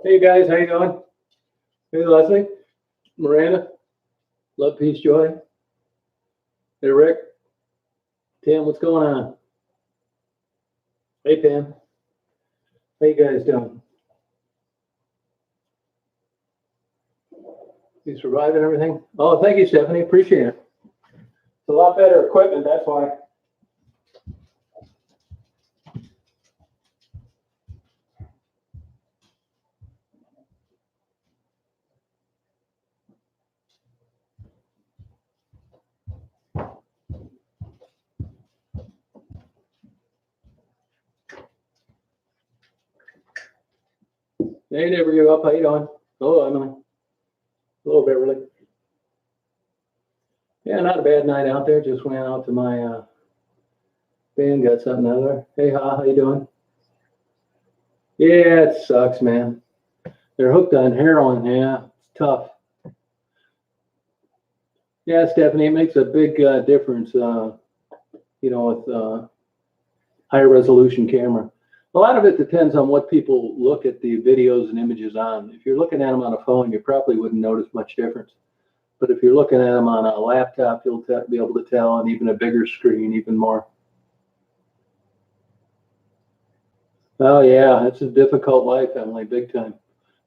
Hey guys, how you doing? Hey Leslie, Miranda, love, peace, joy. Hey Rick, Tim, what's going on? Hey Pam, how you guys doing? You surviving everything? Oh, thank you, Stephanie. Appreciate it. It's a lot better equipment, that's why. Hey, never give up. How you doing? Hello, Emily. Hello, Beverly. Yeah, not a bad night out there. Just went out to my band, got something out there. Hey, how you doing? Yeah, it sucks, man. They're hooked on heroin. Yeah, it's tough. Yeah, Stephanie, it makes a big difference, with high resolution camera. A lot of it depends on what people look at the videos and images on. If you're looking at them on a phone, you probably wouldn't notice much difference. But if you're looking at them on a laptop, you'll be able to tell, and even a bigger screen, even more. Oh yeah, it's a difficult life, Emily, big time.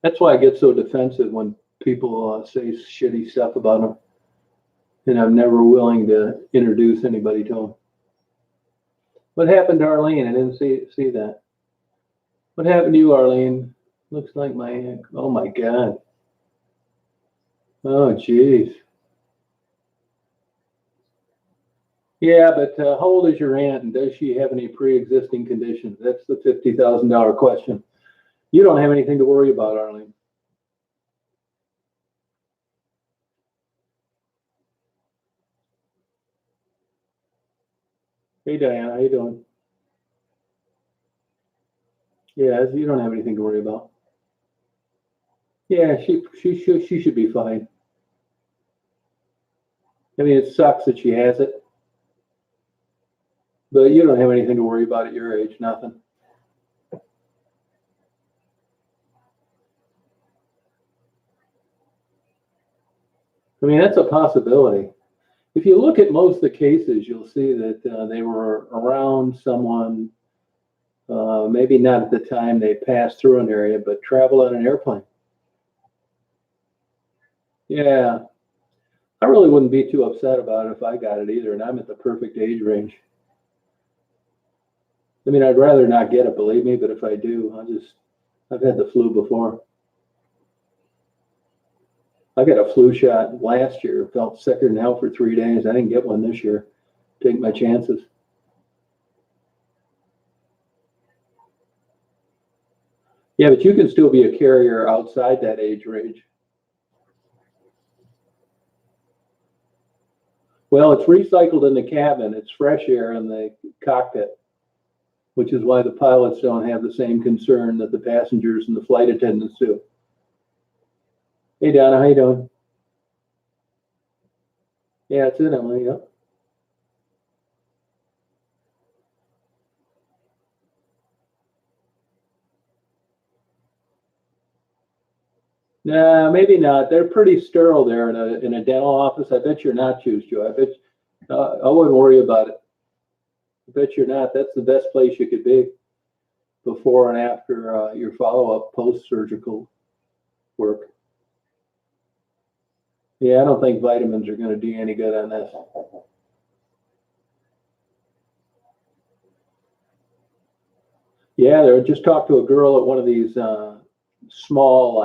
That's why I get so defensive when people say shitty stuff about them, and I'm never willing to introduce anybody to them. What happened to Arlene? I didn't see that. What happened to you, Arlene? Looks like my aunt. Oh my God. Oh geez. Yeah, but how old is your aunt, and does she have any pre-existing conditions? That's the $50,000 question. You don't have anything to worry about, Arlene. Hey Diana, how you doing? Yeah, you don't have anything to worry about. Yeah, she should be fine. I mean, it sucks that she has it, but you don't have anything to worry about at your age. Nothing. I mean, that's a possibility. If you look at most of the cases, you'll see that they were around someone, maybe not at the time they passed through an area, but travel on an airplane. Yeah, I really wouldn't be too upset about it if I got it either, and I'm at the perfect age range. I mean, I'd rather not get it, believe me, but if I do, I've had the flu before. I got a flu shot last year, felt sicker than hell for 3 days. I didn't get one this year. Take my chances. Yeah, but you can still be a carrier outside that age range. Well, it's recycled in the cabin. It's fresh air in the cockpit, which is why the pilots don't have the same concern that the passengers and the flight attendants do. Hey, Donna, how you doing? Yeah, it's in Emily. Yep. Nah, maybe not. They're pretty sterile there in a dental office. I bet you're not, Choose Joe. I bet I wouldn't worry about it. I bet you're not. That's the best place you could be before and after your follow-up post-surgical work. Yeah, I don't think vitamins are going to do any good on this. Yeah, they just talked to a girl at one of these small,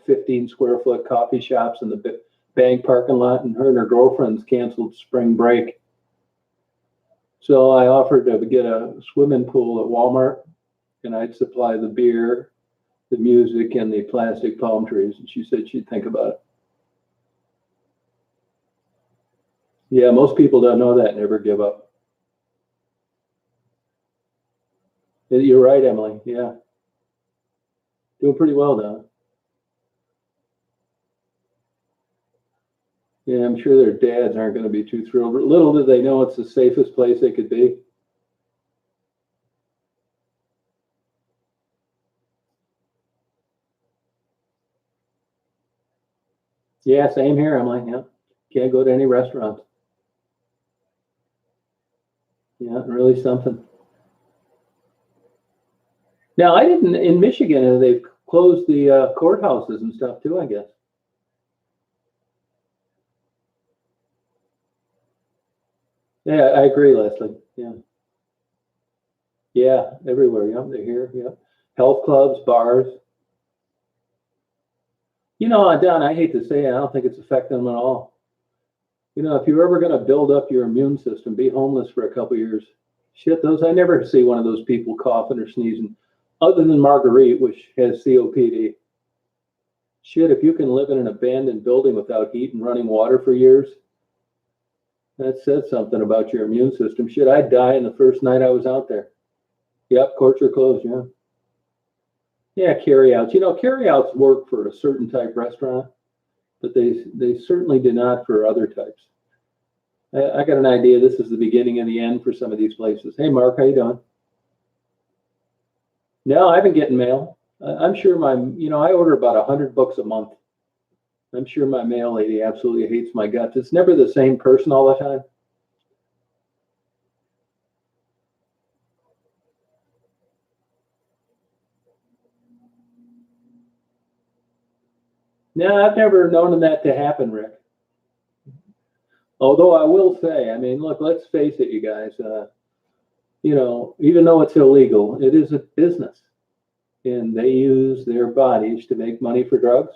15 square foot coffee shops in the bank parking lot, and her and her girlfriends canceled spring break. So I offered to get a swimming pool at Walmart, and I'd supply the beer, the music, and the plastic palm trees. And she said she'd think about it. Yeah, most people don't know that, never give up. You're right, Emily. Yeah. Doing pretty well now. Yeah, I'm sure their dads aren't going to be too thrilled. But little do they know it's the safest place they could be. Yeah, same here. I'm like, yeah, can't go to any restaurants. Yeah, really something. Now, I didn't in Michigan. They've closed the courthouses and stuff too, I guess. Yeah, I agree, Leslie. Yeah, yeah, everywhere. Yeah, they're here. Yeah, health clubs, bars. Don, I hate to say it, I don't think it's affecting them at all. If you're ever going to build up your immune system, be homeless for a couple years. Shit, those I never see one of those people coughing or sneezing, other than Marguerite, which has COPD. Shit, if you can live in an abandoned building without heat and running water for years, that says something about your immune system. Shit, I'd die in the first night I was out there. Yep, courts are closed. Yeah, yeah, carryouts. Carryouts work for a certain type restaurant, but they certainly do not for other types. I got an idea. This is the beginning and the end for some of these places. Hey, Mark, how you doing? No, I've been getting mail. I'm sure I order about 100 books a month. I'm sure my mail lady absolutely hates my guts. It's never the same person all the time. No, I've never known that to happen, Rick. Although I will say, I mean, look, let's face it, you guys. Even though it's illegal, it is a business, and they use their bodies to make money for drugs.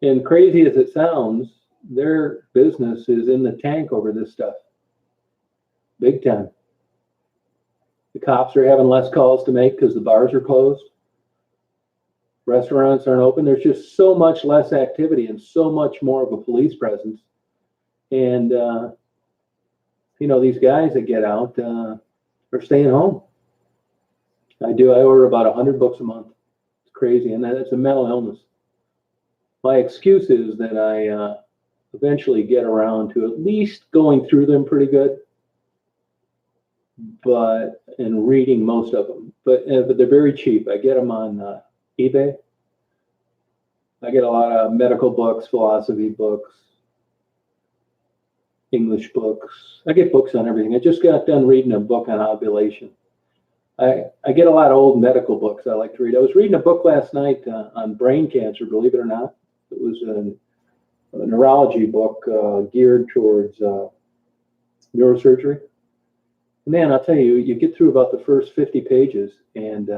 And crazy as it sounds, their business is in the tank over this stuff, big time. The cops are having less calls to make because the bars are closed. Restaurants aren't open. There's just so much less activity and so much more of a police presence. And, these guys that get out are staying home. I order about 100 books a month. It's crazy. And it's a mental illness. My excuse is that I eventually get around to at least going through them pretty good, and reading most of them. But they're very cheap. I get them on eBay. I get a lot of medical books, philosophy books, English books. I get books on everything. I just got done reading a book on ovulation. I get a lot of old medical books I like to read. I was reading a book last night on brain cancer, believe it or not. It was a neurology book geared towards neurosurgery. Man, I'll tell you, you get through about the first 50 pages and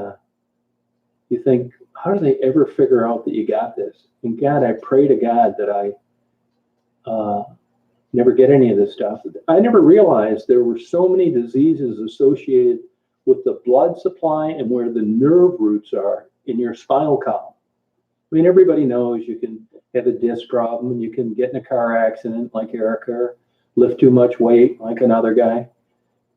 you think, how do they ever figure out that you got this? And God, I pray to God that I never get any of this stuff. I never realized there were so many diseases associated with the blood supply and where the nerve roots are in your spinal column. I mean, everybody knows you can have a disc problem and you can get in a car accident like Erica, or lift too much weight like another guy.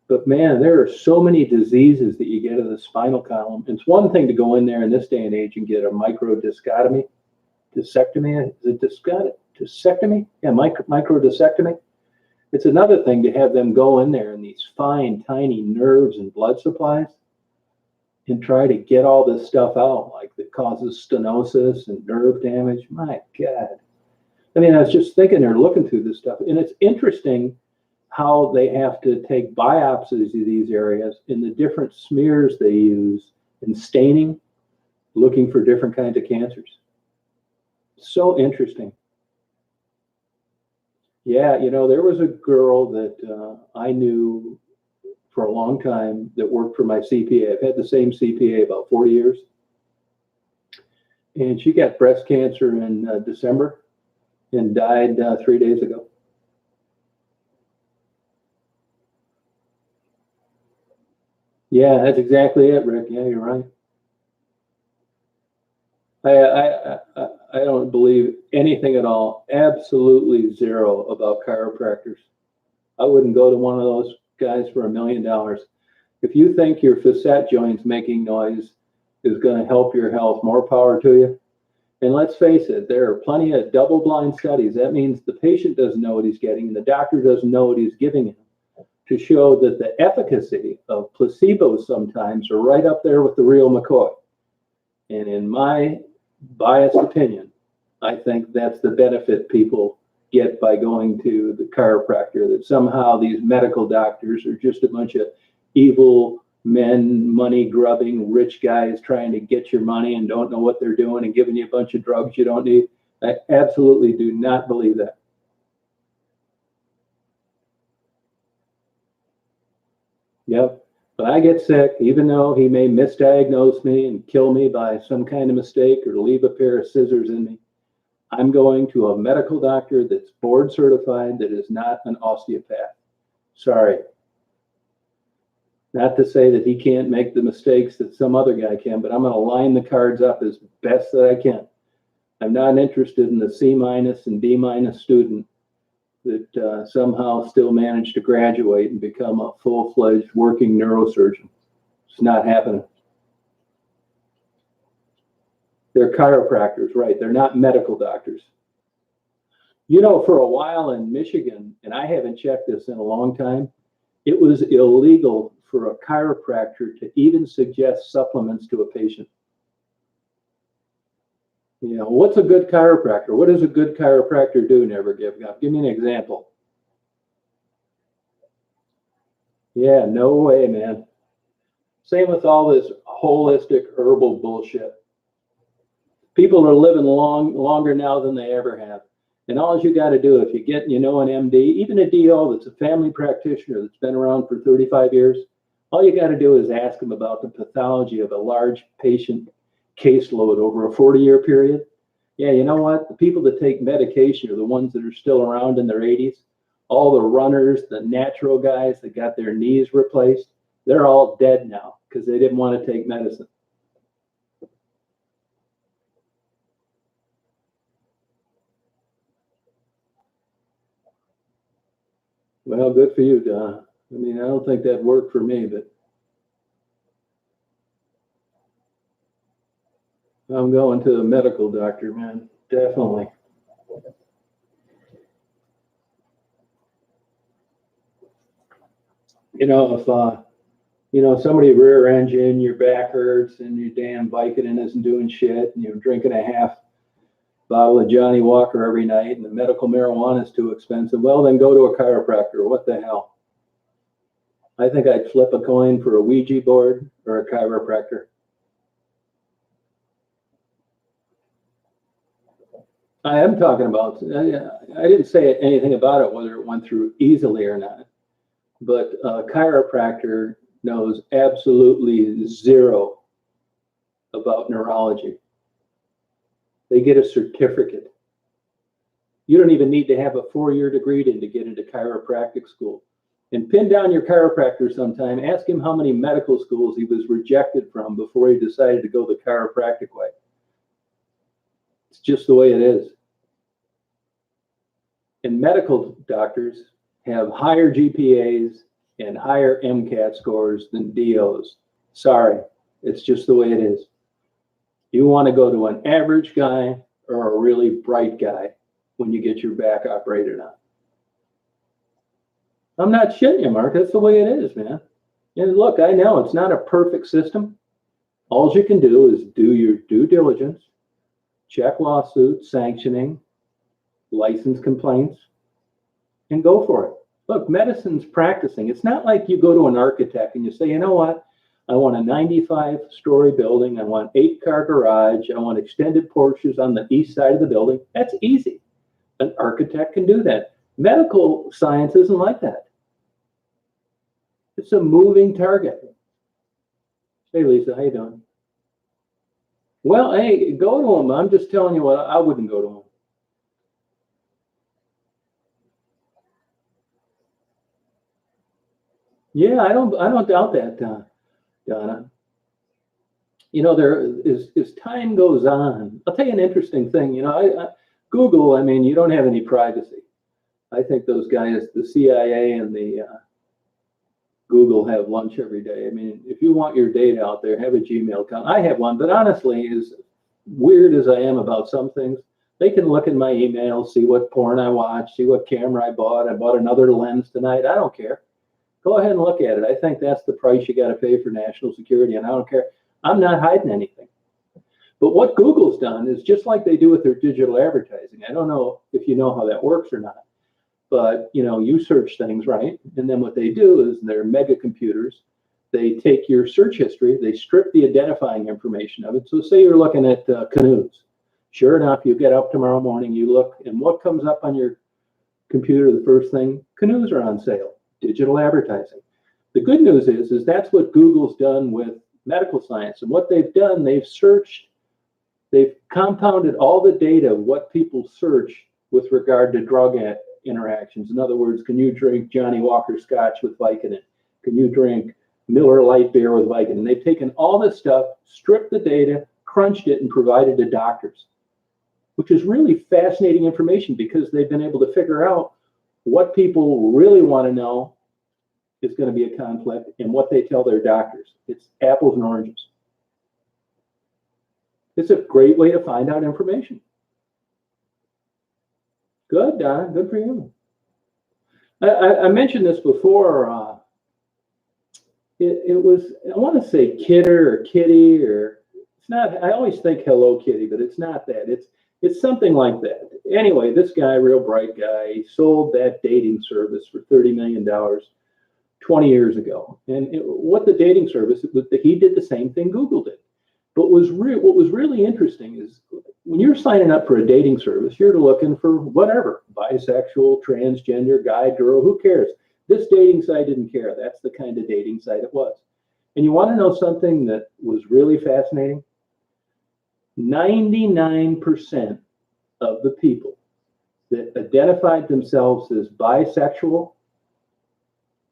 But man, there are so many diseases that you get in the spinal column. It's one thing to go in there in this day and age and get a microdiscectomy. Discectomy? Is it discectomy? Yeah, microdiscectomy. It's another thing to have them go in there in these fine, tiny nerves and blood supplies and try to get all this stuff out, like that causes stenosis and nerve damage. My God. I mean, I was just thinking they're looking through this stuff, and it's interesting how they have to take biopsies of these areas in the different smears they use in staining, looking for different kinds of cancers. So interesting. Yeah, there was a girl that I knew for a long time that worked for my CPA. I've had the same CPA about 40 years. And she got breast cancer in December and died 3 days ago. Yeah, that's exactly it, Rick. Yeah, you're right. I don't believe anything at all. Absolutely zero about chiropractors. I wouldn't go to one of those guys for $1,000,000. If you think your facet joints making noise is going to help your health, more power to you. And let's face it, there are plenty of double-blind studies. That means the patient doesn't know what he's getting and the doctor doesn't know what he's giving him, to show that the efficacy of placebos sometimes are right up there with the real McCoy. And in my biased opinion, I think that's the benefit people get by going to the chiropractor, that somehow these medical doctors are just a bunch of evil men, money grubbing rich guys trying to get your money and don't know what they're doing and giving you a bunch of drugs you don't need. I absolutely do not believe that. Yep. When I get sick, even though he may misdiagnose me and kill me by some kind of mistake or leave a pair of scissors in me, I'm going to a medical doctor that's board certified, that is not an osteopath. Sorry. Not to say that he can't make the mistakes that some other guy can, but I'm going to line the cards up as best that I can. I'm not interested in the C- and D- student that somehow still managed to graduate and become a full-fledged working neurosurgeon. It's not happening. They're chiropractors, right? They're not medical doctors. You know, for a while in Michigan, and I haven't checked this in a long time, it was illegal for a chiropractor to even suggest supplements to a patient. You know, what's a good chiropractor? What does a good chiropractor do? Never give up. Give me an example. Yeah, no way, man. Same with all this holistic herbal bullshit. People are living longer now than they ever have. And all you got to do, if you get, you know, an MD, even a DO that's a family practitioner that's been around for 35 years, all you got to do is ask them about the pathology of a large patient caseload over a 40-year period. Yeah, you know what? The people that take medication are the ones that are still around in their 80s. All the runners, the natural guys that got their knees replaced, they're all dead now because they didn't want to take medicine. Well, good for you, Donna. I mean, I don't think that worked for me, but I'm going to a medical doctor, man. Definitely. You know, if you know, somebody rear engine, your back hurts, and your damn Vicodin isn't doing shit, and you're drinking a half bottle of Johnny Walker every night, and the medical marijuana is too expensive, well, then go to a chiropractor. What the hell? I think I'd flip a coin for a Ouija board or a chiropractor. I am talking about, I didn't say anything about it, whether it went through easily or not, but a chiropractor knows absolutely zero about neurology. They get a certificate. You don't even need to have a 4-year degree to get into chiropractic school. And pin down your chiropractor sometime. Ask him how many medical schools he was rejected from before he decided to go the chiropractic way. It's just the way it is. And medical doctors have higher GPAs and higher MCAT scores than DOs. Sorry, it's just the way it is. You want to go to an average guy or a really bright guy when you get your back operated on. I'm not shitting you, Mark. That's the way it is, man. And look, I know it's not a perfect system. All you can do is do your due diligence, check lawsuits, sanctioning, license complaints, and go for it. Look, medicine's practicing. It's not like you go to an architect and you say, you know what? I want a 95-story building. I want 8-car garage. I want extended porches on the east side of the building. That's easy. An architect can do that. Medical science isn't like that. It's a moving target. Hey, Lisa, how you doing? Well, hey, go to them. I'm just telling you what, I wouldn't go to them. Yeah, I don't doubt that, Donna. You know, there is, as time goes on, I'll tell you an interesting thing. You know, Google, I mean, you don't have any privacy. I think those guys, the CIA and the Google have lunch every day. I mean, if you want your data out there, have a Gmail account. I have one, but honestly, as weird as I am about some things, they can look in my email, see what porn I watch, see what camera I bought. I bought another lens tonight. I don't care. Go ahead and look at it. I think that's the price you got to pay for national security, and I don't care. I'm not hiding anything. But what Google's done is just like they do with their digital advertising. I don't know if you know how that works or not, but you search things, right? And then what they do is they're mega computers. They take your search history, they strip the identifying information of it. So say you're looking at canoes. Sure enough, you get up tomorrow morning, you look, and what comes up on your computer, the first thing, canoes are on sale, digital advertising. The good news is that's what Google's done with medical science. And what they've done, they've compounded all the data of what people search with regard to drug interactions. In other words, can you drink Johnny Walker Scotch with Vicodin? Can you drink Miller Lite beer with Vicodin? They've taken all this stuff, stripped the data, crunched it, and provided to doctors, which is really fascinating information because they've been able to figure out what people really want to know is going to be a conflict and what they tell their doctors. It's apples and oranges. It's a great way to find out information. Good, Don. Good for you. I mentioned this before. It was, I want to say Kidder or Kitty, or it's not, I always think Hello Kitty, but it's not that. It's something like that. Anyway, this guy, real bright guy, he sold that dating service for $30 million 20 years ago. And what the dating service, he did the same thing Google did. But what was really interesting is when you're signing up for a dating service, you're looking for whatever, bisexual, transgender, guy, girl, who cares? This dating site didn't care. That's the kind of dating site it was. And you want to know something that was really fascinating? 99% of the people that identified themselves as bisexual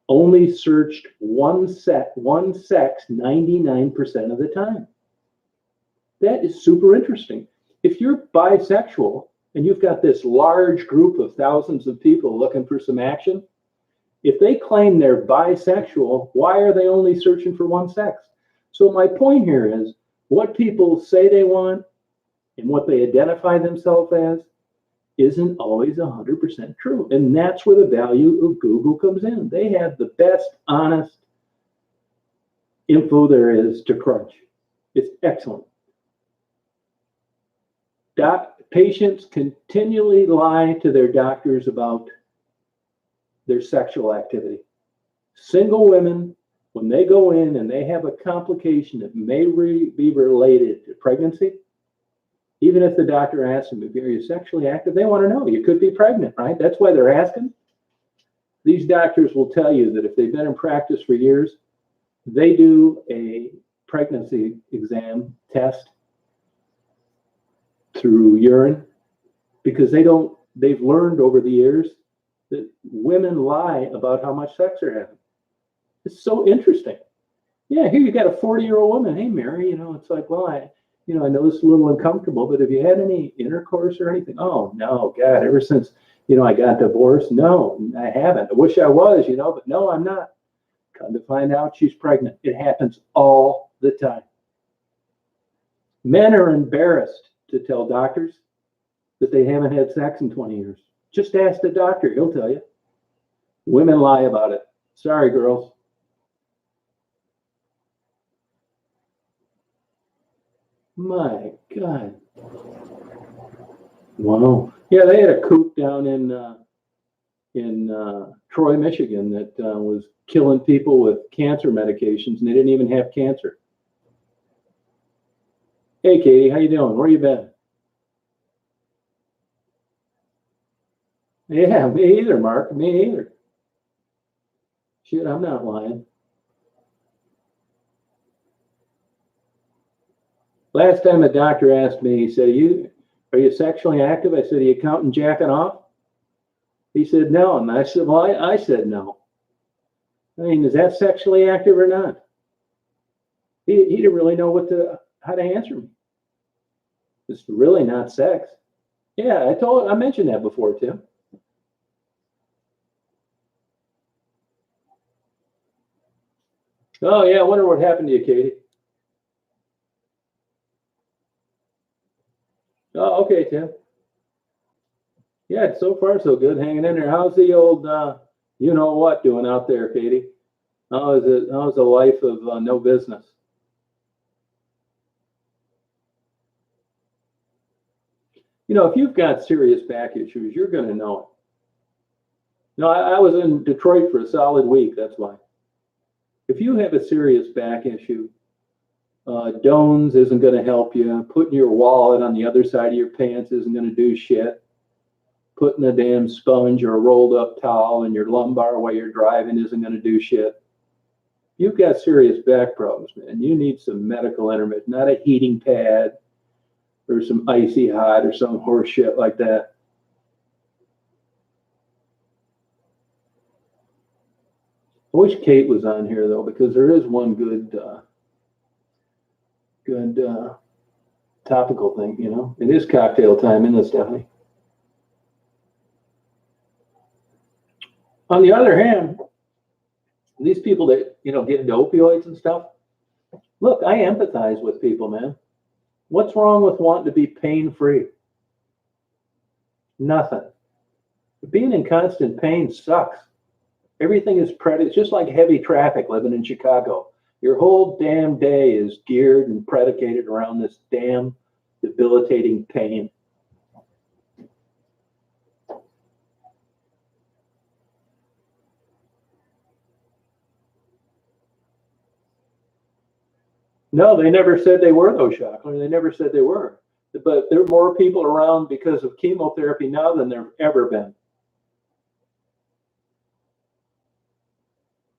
only searched one sex 99% of the time. That is super interesting. If you're bisexual and you've got this large group of thousands of people looking for some action, if they claim they're bisexual, why are they only searching for one sex? So my point here is what people say they want and what they identify themselves as isn't always 100% true. And that's where the value of Google comes in. They have the best, honest info there is to crunch. It's excellent. Patients continually lie to their doctors about their sexual activity. Single women, when they go in and they have a complication that may be related to pregnancy, even if the doctor asks them, are you sexually active? They want to know. You could be pregnant, right? That's why they're asking. These doctors will tell you that if they've been in practice for years, they do a pregnancy exam test through urine because they've learned over the years that women lie about how much sex they're having. It's so interesting. Yeah, here you got a 40-year-old woman. Hey, Mary, it's like, well, I know this is a little uncomfortable, but have you had any intercourse or anything? Oh, no, God, ever since, I got divorced? No, I haven't. I wish I was, but no, I'm not. Come to find out she's pregnant. It happens all the time. Men are embarrassed to tell doctors that they haven't had sex in 20 years. Just ask the doctor, he'll tell you. Women lie about it. Sorry, girls. My God. Wow. Yeah, they had a coop down in Troy, Michigan that was killing people with cancer medications, and they didn't even have cancer. Hey, Katie, how you doing? Where you been? Yeah, me either, Mark. Me either. Shit, I'm not lying. Last time a doctor asked me, he said, are you sexually active? I said, are you counting jacking off? He said, no. And I said, well, I said no. I mean, is that sexually active or not? He didn't really know how to answer me. It's really not sex. Yeah, I mentioned that before, Tim. Oh, yeah, I wonder what happened to you, Katie. Oh, okay, Tim. Yeah, so far so good, hanging in there. How's the old, you-know-what doing out there, Katie? How's the life of no business? if you've got serious back issues, you're going to know it. No, I was in Detroit for a solid week. That's why. If you have a serious back issue, Dones isn't going to help you. Putting your wallet on the other side of your pants isn't going to do shit. Putting a damn sponge or a rolled up towel in your lumbar while you're driving isn't going to do shit. You've got serious back problems, man. You need some medical intervention, not a heating pad or some icy hot or some horse shit like that. I wish Kate was on here though, because there is one good topical thing. It is cocktail time, isn't it, Stephanie? On the other hand, these people that get into opioids and stuff, look, I empathize with people, man. What's wrong with wanting to be pain-free? Nothing. Being in constant pain sucks. Everything is it's just like heavy traffic living in Chicago. Your whole damn day is geared and predicated around this damn debilitating pain. No, they never said they were, though, Shockland. They never said they were. But there are more people around because of chemotherapy now than there have ever been.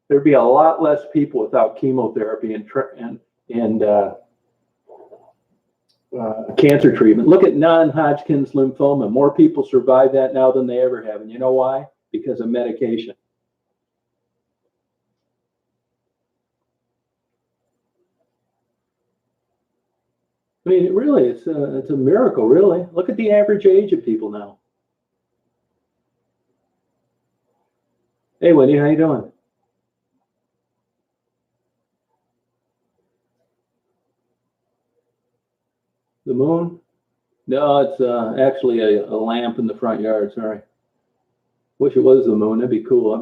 There'd be a lot less people without chemotherapy and cancer treatment. Look at non-Hodgkin's lymphoma. More people survive that now than they ever have. And you know why? Because of medication. I mean, really, it's a miracle, really. Look at the average age of people now. Hey, Wendy, how you doing? The moon? No, it's actually a lamp in the front yard. Sorry. Wish it was the moon. That'd be cool.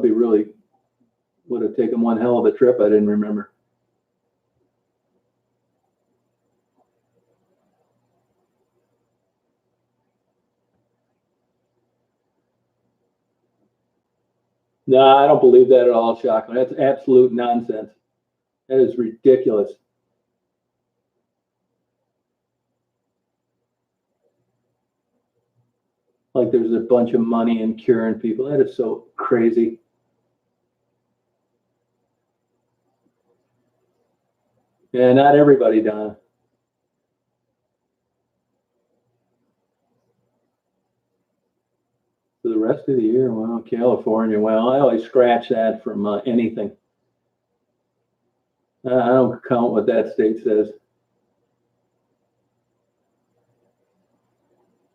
Would have taken one hell of a trip. I didn't remember. No, I don't believe that at all, Shockland. That's absolute nonsense. That is ridiculous. Like there's a bunch of money in curing people. That is so crazy. Yeah, not everybody, Donna. For the rest of the year, well, California. Well, I always scratch that from anything. I don't count what that state says.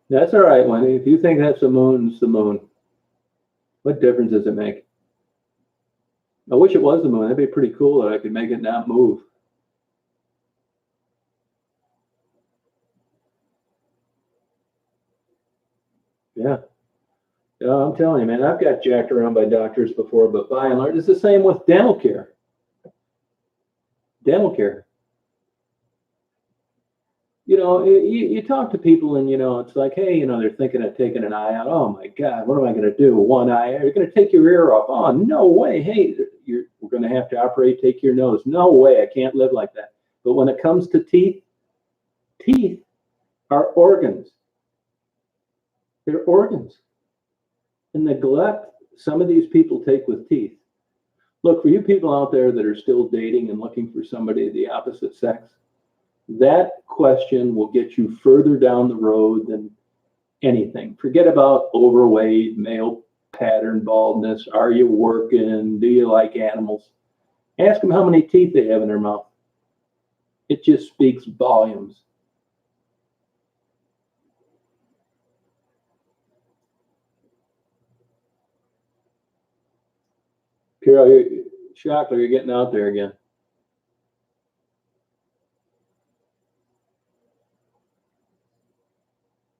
That's all right, Wendy. If you think that's the moon, it's the moon. What difference does it make? I wish it was the moon. That'd be pretty cool that I could make it not move. Yeah. Yeah, I'm telling you, man, I've got jacked around by doctors before, but by and large, it's the same with dental care. Dental care. You talk to people and, it's like, hey, they're thinking of taking an eye out. Oh, my God, what am I going to do? One eye, you're going to take your ear off. Oh, no way. Hey, we're going to have to operate, take your nose. No way. I can't live like that. But when it comes to teeth are organs. They're organs. And neglect some of these people take with teeth. Look, for you people out there that are still dating and looking for somebody of the opposite sex, that question will get you further down the road than anything. Forget about overweight, male pattern baldness. Are you working? Do you like animals? Ask them how many teeth they have in their mouth. It just speaks volumes. Carol, Shockler, you're getting out there again.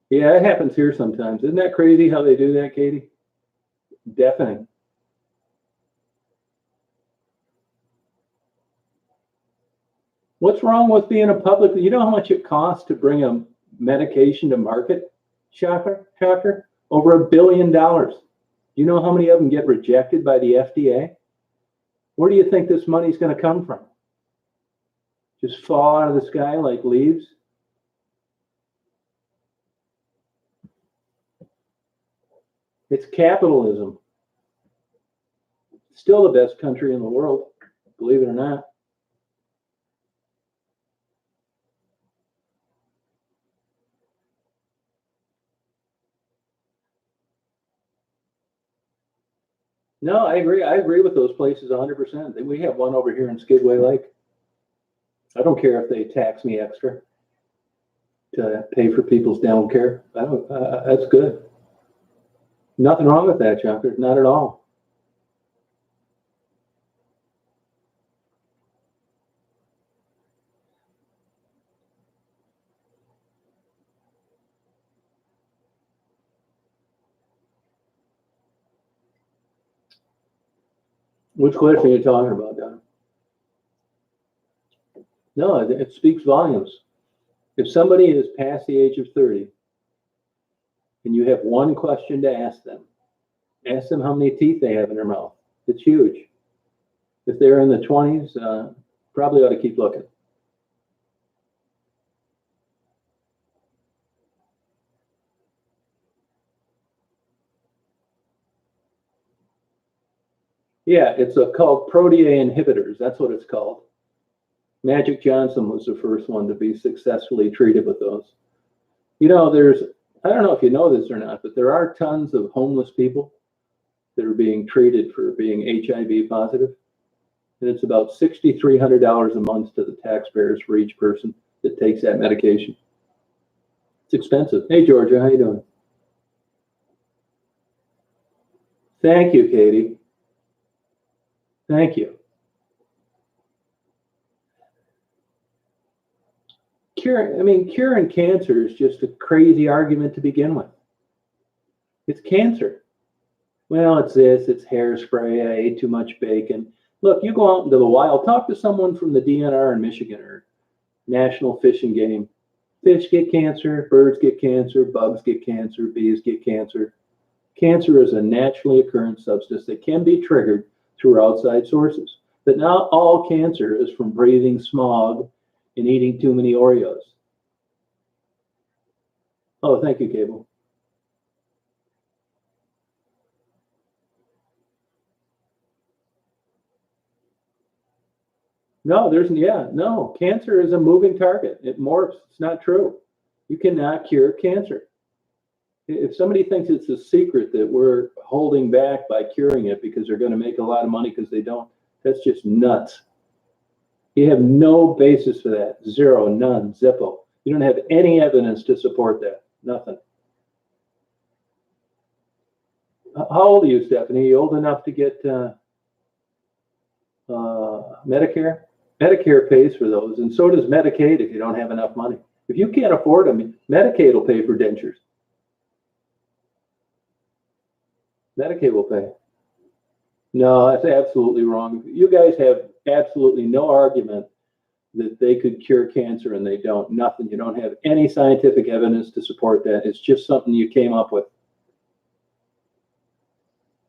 Yeah, it happens here sometimes. Isn't that crazy how they do that, Katie? Deafening. What's wrong with being a public? You know how much it costs to bring a medication to market? Shocker, shocker. Over $1 billion. You know how many of them get rejected by the FDA? Where do you think this money's going to come from? Just fall out of the sky like leaves? It's capitalism. Still the best country in the world, believe it or not. No, I agree. I agree with those places 100%. We have one over here in Skidway Lake. I don't care if they tax me extra to pay for people's dental care. That's good. Nothing wrong with that, Chuck. Not at all. Which question are you talking about, Don? No, it speaks volumes. If somebody is past the age of 30 and you have one question to ask them how many teeth they have in their mouth. It's huge. If they're in the 20s, probably ought to keep looking. Yeah, it's called protea inhibitors. That's what it's called. Magic Johnson was the first one to be successfully treated with those. You know, I don't know if you know this or not, but there are tons of homeless people that are being treated for being HIV positive. And it's about $6,300 a month to the taxpayers for each person that takes that medication. It's expensive. Hey, Georgia, how you doing? Thank you, Katie. Thank you. Curing cancer is just a crazy argument to begin with. It's cancer. Well, it's this, it's hairspray, I ate too much bacon. Look, you go out into the wild, talk to someone from the DNR in Michigan or National Fish and Game. Fish get cancer, birds get cancer, bugs get cancer, bees get cancer. Cancer is a naturally occurring substance that can be triggered through outside sources. But not all cancer is from breathing smog and eating too many Oreos. Oh, thank you, Cable. No, cancer is a moving target. It morphs. It's not true. You cannot cure cancer. If somebody thinks it's a secret that we're holding back by curing it because they're going to make a lot of money because they don't, that's just nuts. You have no basis for that. Zero, none, zippo. You don't have any evidence to support that. Nothing. How old are you, Stephanie? Are you old enough to get Medicare? Medicare pays for those, and so does Medicaid if you don't have enough money. If you can't afford them, Medicaid will pay for dentures. Medicaid will pay. No, that's absolutely wrong. You guys have absolutely no argument that they could cure cancer, and they don't. Nothing. You don't have any scientific evidence to support that. It's just something you came up with.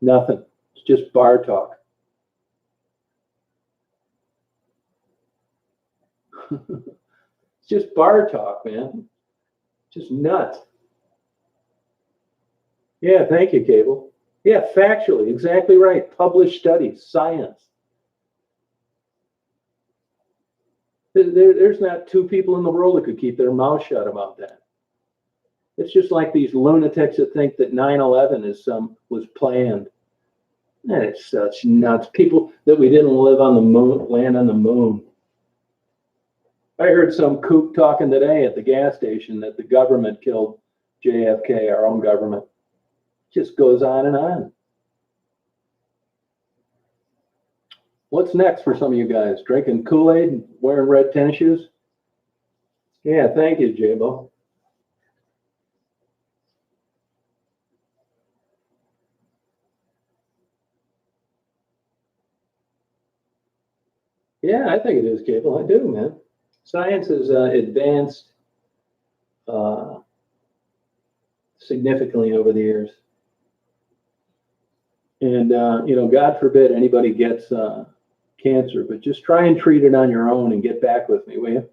Nothing. It's just bar talk. It's just bar talk, man. Just nuts. Yeah, thank you, Cable. Yeah, factually, exactly right. Published studies, science. There's not two people in the world that could keep their mouth shut about that. It's just like these lunatics that think that 9/11 was planned. That is such nuts. People that we didn't live on the moon, land on the moon. I heard some kook talking today at the gas station that the government killed JFK, our own government. Just goes on and on. What's next for some of you guys? Drinking Kool-Aid and wearing red tennis shoes? Yeah, thank you, J-Bo. Yeah, I think it is, Cable. I do, man. Science is advanced significantly over the years. And, God forbid anybody gets cancer, but just try and treat it on your own and get back with me, will you?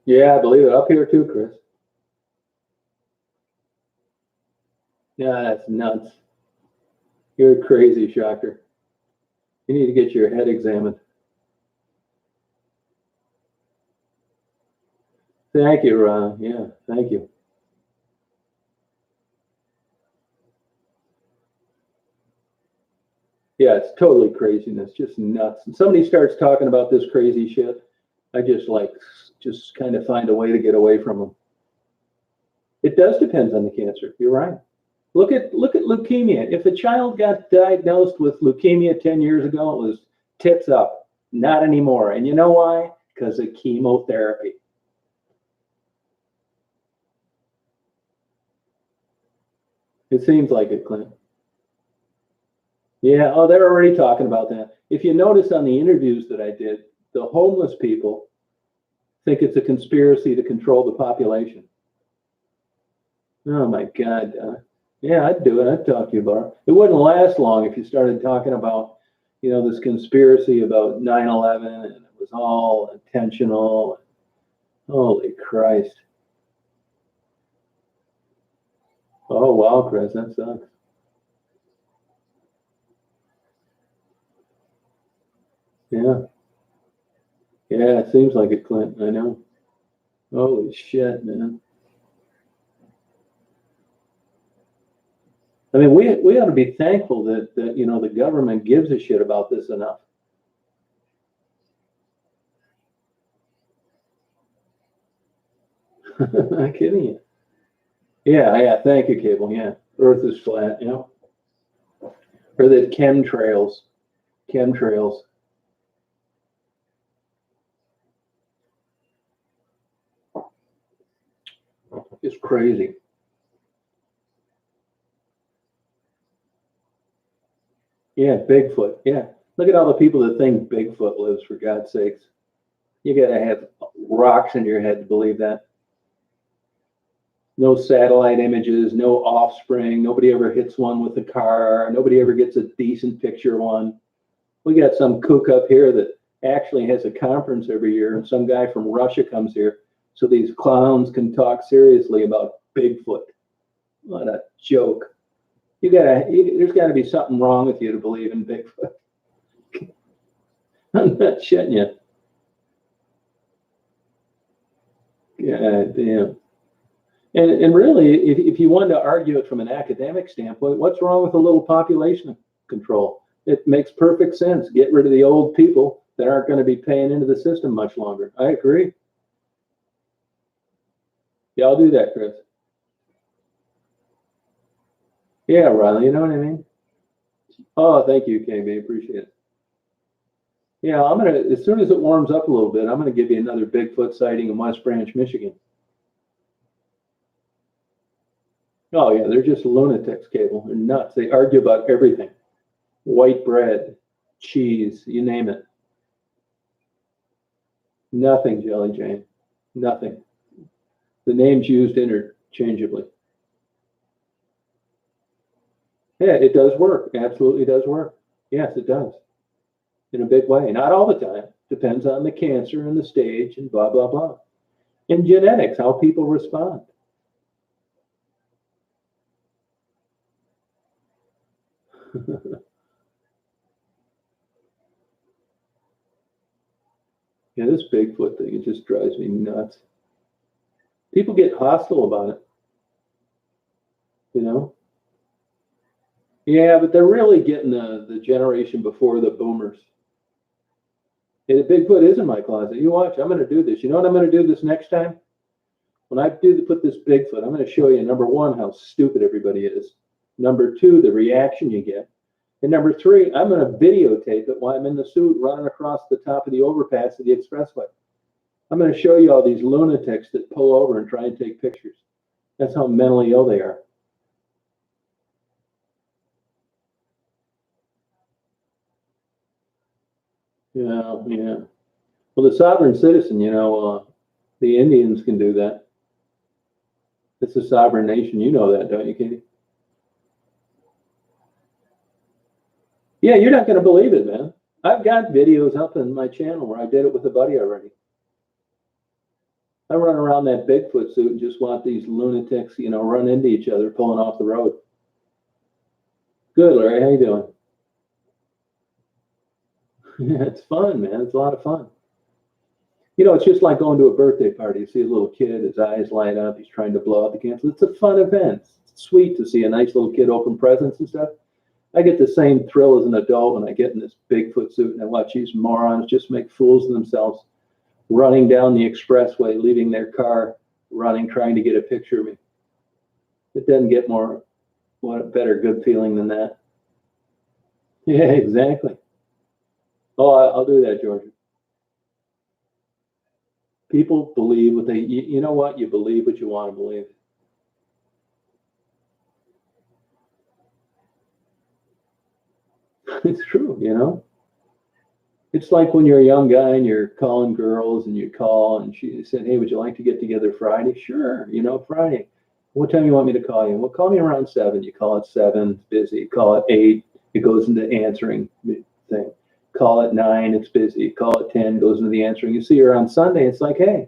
Yeah, I believe it. Up here too, Chris. Yeah, that's nuts. You're crazy, Shocker. You need to get your head examined. Thank you, Ron. Yeah, thank you. Yeah, it's totally craziness, just nuts. And somebody starts talking about this crazy shit, I just kind of find a way to get away from them. It does depend on the cancer. You're right. Look at leukemia. If a child got diagnosed with leukemia 10 years ago, it was tits up. Not anymore. And you know why? Because of chemotherapy. It seems like it, Clint. Yeah, oh, they're already talking about that. If you notice on the interviews that I did, the homeless people think it's a conspiracy to control the population. Oh my God. Yeah, I'd do it. I'd talk to you about it. It wouldn't last long if you started talking about, this conspiracy about 9/11 and it was all intentional. Holy Christ. Oh, wow, Chris, that sucks. Yeah. Yeah, it seems like it, Clint. I know. Holy shit, man. I mean, we ought to be thankful that the government gives a shit about this enough. I'm not kidding you. Yeah, yeah. Thank you, Cable. Yeah, Earth is flat. Or the chemtrails. Chemtrails. It's crazy. Yeah, Bigfoot. Yeah, look at all the people that think Bigfoot lives. For God's sakes, you gotta have rocks in your head to believe that. No satellite images, no offspring. Nobody ever hits one with a car. Nobody ever gets a decent picture of one. We got some kook up here that actually has a conference every year, and some guy from Russia comes here so these clowns can talk seriously about Bigfoot. What a joke. There's got to be something wrong with you to believe in Bigfoot. I'm not shitting you. God damn. And really, if you wanted to argue it from an academic standpoint, what's wrong with a little population control? It makes perfect sense. Get rid of the old people that aren't going to be paying into the system much longer. I agree. Yeah, I'll do that, Chris. Yeah, Riley, you know what I mean? Oh, thank you, KB. Appreciate it. Yeah, as soon as it warms up a little bit, I'm gonna give you another Bigfoot sighting in West Branch, Michigan. Oh yeah, they're just lunatics, Cable. They're nuts. They argue about everything. White bread, cheese, you name it. Nothing, Jelly Jane. Nothing. The name's used interchangeably. Yeah, it does work. Absolutely does work. Yes, it does. In a big way. Not all the time. Depends on the cancer and the stage and blah, blah, blah. And genetics, how people respond. Yeah, this Bigfoot thing, it just drives me nuts. People get hostile about it, you know? Yeah, but they're really getting the generation before the boomers. Hey, the Bigfoot is in my closet. You watch, I'm going to do this. You know what I'm going to do this next time? When I put this Bigfoot, I'm going to show you, number one, how stupid everybody is. Number two, the reaction you get. And number three, I'm going to videotape it while I'm in the suit running across the top of the overpass of the expressway. I'm going to show you all these lunatics that pull over and try and take pictures. That's how mentally ill they are. Yeah, yeah. Well, the sovereign citizen, The Indians can do that. It's a sovereign nation. You know that, don't you, Katie? Yeah, you're not going to believe it, man. I've got videos up in my channel where I did it with a buddy already. I run around that Bigfoot suit and just watch these lunatics, run into each other pulling off the road. Good, Larry. How you doing? Yeah, it's fun, man. It's a lot of fun. It's just like going to a birthday party. You see a little kid, his eyes light up. He's trying to blow out the candles. It's a fun event. It's sweet to see a nice little kid open presents and stuff. I get the same thrill as an adult when I get in this Bigfoot suit and I watch these morons just make fools of themselves, running down the expressway, leaving their car, running, trying to get a picture of me. It doesn't get what better good feeling than that. Yeah, exactly. Oh, I'll do that, Georgia. People believe what you know what? You believe what you want to believe. It's true, It's like when you're a young guy and you're calling girls and you call and she said, hey, would you like to get together Friday? Sure, Friday. What time you want me to call you? Well, call me around 7. You call it 7, it's busy. Call it 8, it goes into answering thing. Call it 9, it's busy. Call it 10, goes into the answering. You see her on Sunday, it's like, hey,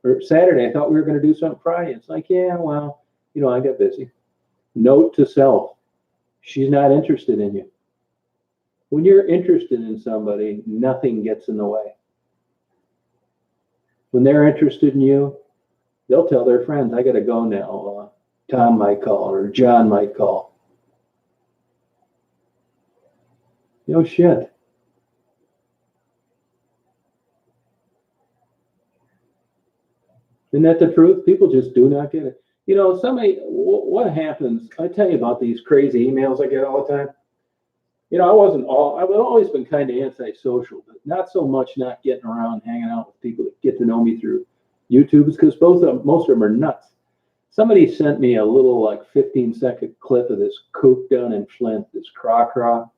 or Saturday, I thought we were going to do something Friday. It's like, yeah, well, I got busy. Note to self, she's not interested in you. When you're interested in somebody, nothing gets in the way. When they're interested in you, they'll tell their friends, I got to go now. Tom might call or John might call. No shit. Isn't that the truth? People just do not get it. What happens? I tell you about these crazy emails I get all the time. I've always been kind of antisocial, but not so much not getting around, hanging out with people that get to know me through YouTube, because most of them are nuts. Somebody sent me a little 15-second clip of this kook down in Flint, this craw,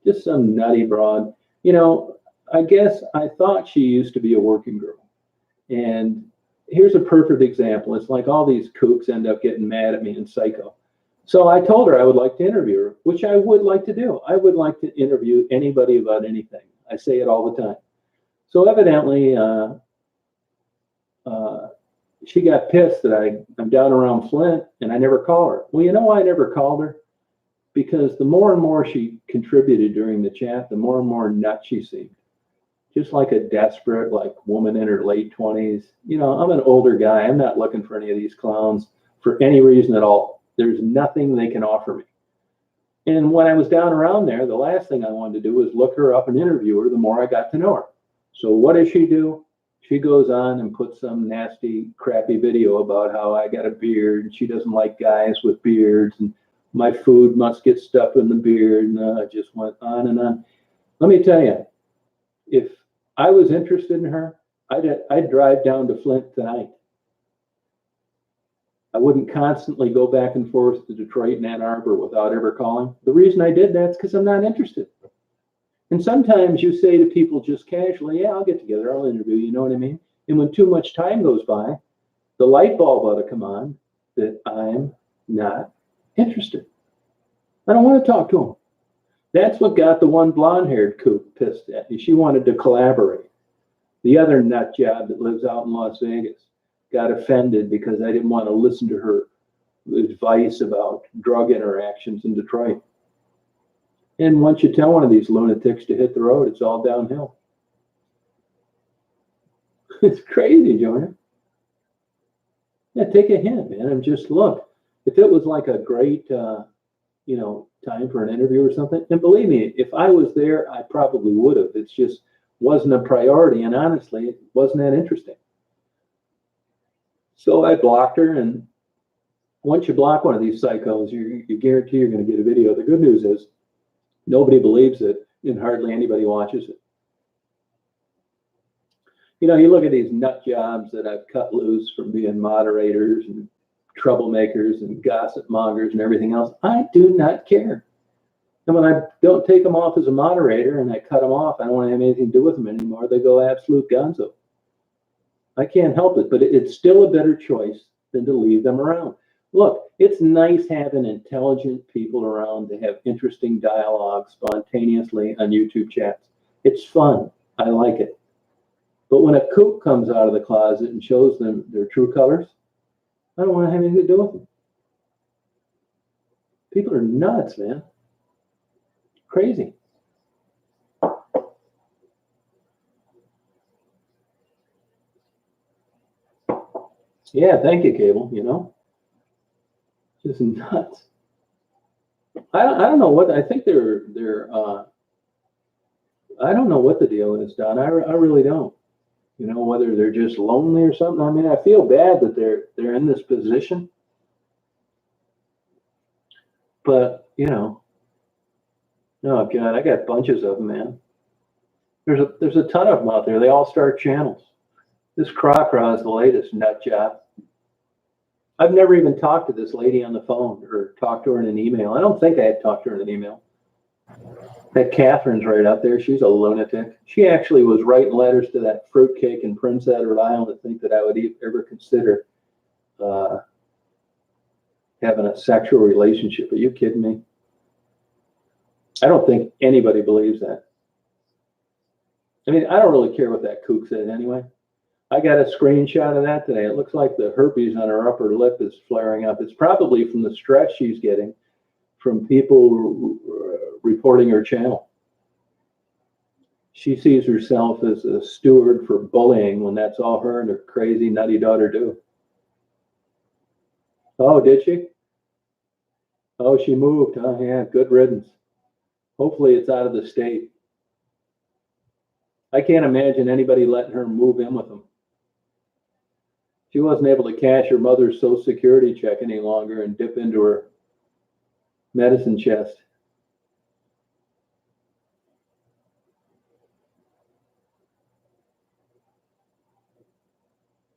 just some nutty broad. I guess I thought she used to be a working girl. And here's a perfect example. It's like all these kooks end up getting mad at me and psycho. So I told her I would like to interview her, which I would like to do. I would like to interview anybody about anything. I say it all the time. So evidently, she got pissed that I'm down around Flint and I never call her. Well, you know why I never called her? Because the more and more she contributed during the chat, the more and more nuts she seemed. Just like a desperate woman in her late 20s. I'm an older guy. I'm not looking for any of these clowns for any reason at all. There's nothing they can offer me. And when I was down around there, the last thing I wanted to do was look her up and interview her the more I got to know her. So what does she do? She goes on and puts some nasty, crappy video about how I got a beard and she doesn't like guys with beards and my food must get stuffed in the beard. And I just went on and on. Let me tell you, if I was interested in her, I'd drive down to Flint tonight. I wouldn't constantly go back and forth to Detroit and Ann Arbor without ever calling. The reason I did that is because I'm not interested. And sometimes you say to people just casually, yeah, I'll get together, I'll interview you, know what I mean? And when too much time goes by, the light bulb ought to come on that I'm not interested. I don't want to talk to him. That's what got the one blonde-haired kook pissed at me. She wanted to collaborate. The other nut job that lives out in Las Vegas got offended because I didn't want to listen to her advice about drug interactions in Detroit. And once you tell one of these lunatics to hit the road, it's all downhill. It's crazy, Jonah. Yeah, take a hint, man, and just look. If it was like a great, time for an interview or something, and believe me, if I was there, I probably would have. It's just wasn't a priority, and honestly, it wasn't that interesting. So I blocked her, and once you block one of these psychos, you guarantee you're going to get a video. The good news is nobody believes it, and hardly anybody watches it. You look at these nut jobs that I've cut loose from being moderators and troublemakers and gossip mongers and everything else. I do not care. And when I don't take them off as a moderator and I cut them off, I don't want to have anything to do with them anymore. They go absolute gonzo. I can't help it, but it's still a better choice than to leave them around. Look, it's nice having intelligent people around to have interesting dialogue spontaneously on YouTube chats. It's fun. I like it. But when a kook comes out of the closet and shows them their true colors, I don't want to have anything to do with them. People are nuts, man. Crazy. Yeah, thank you, Cable. Just nuts. I don't know what I think they're I don't know what the deal is, Don. I really don't. Whether they're just lonely or something. I mean, I feel bad that they're in this position, but oh God, I got bunches of them, man. There's a ton of them out there. They all start channels. This Crocra is the latest nut job. I've never even talked to this lady on the phone or talked to her in an email. I don't think I had talked to her in an email. That Catherine's right up there. She's a lunatic. She actually was writing letters to that fruitcake in Prince Edward Island to think that I would ever consider having a sexual relationship. Are you kidding me? I don't think anybody believes that. I mean, I don't really care what that kook said anyway. I got a screenshot of that today. It looks like the herpes on her upper lip is flaring up. It's probably from the stress she's getting from people reporting her channel. She sees herself as a steward for bullying when that's all her and her crazy, nutty daughter do. Oh, did she? Oh, she moved. Oh, yeah, good riddance. Hopefully it's out of the state. I can't imagine anybody letting her move in with them. She wasn't able to cash her mother's Social Security check any longer and dip into her medicine chest.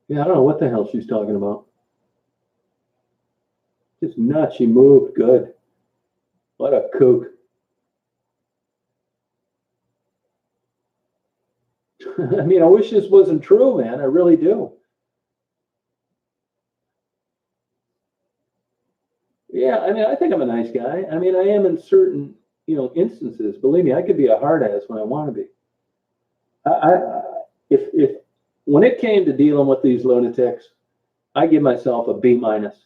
Yeah, I don't know what the hell she's talking about. Just nuts. She moved. Good. What a kook. I mean, I wish this wasn't true, man. I really do. Yeah, I mean, I think I'm a nice guy. I mean, I am in certain, instances. Believe me, I could be a hard ass when I want to be. If when it came to dealing with these lunatics, I give myself a B minus.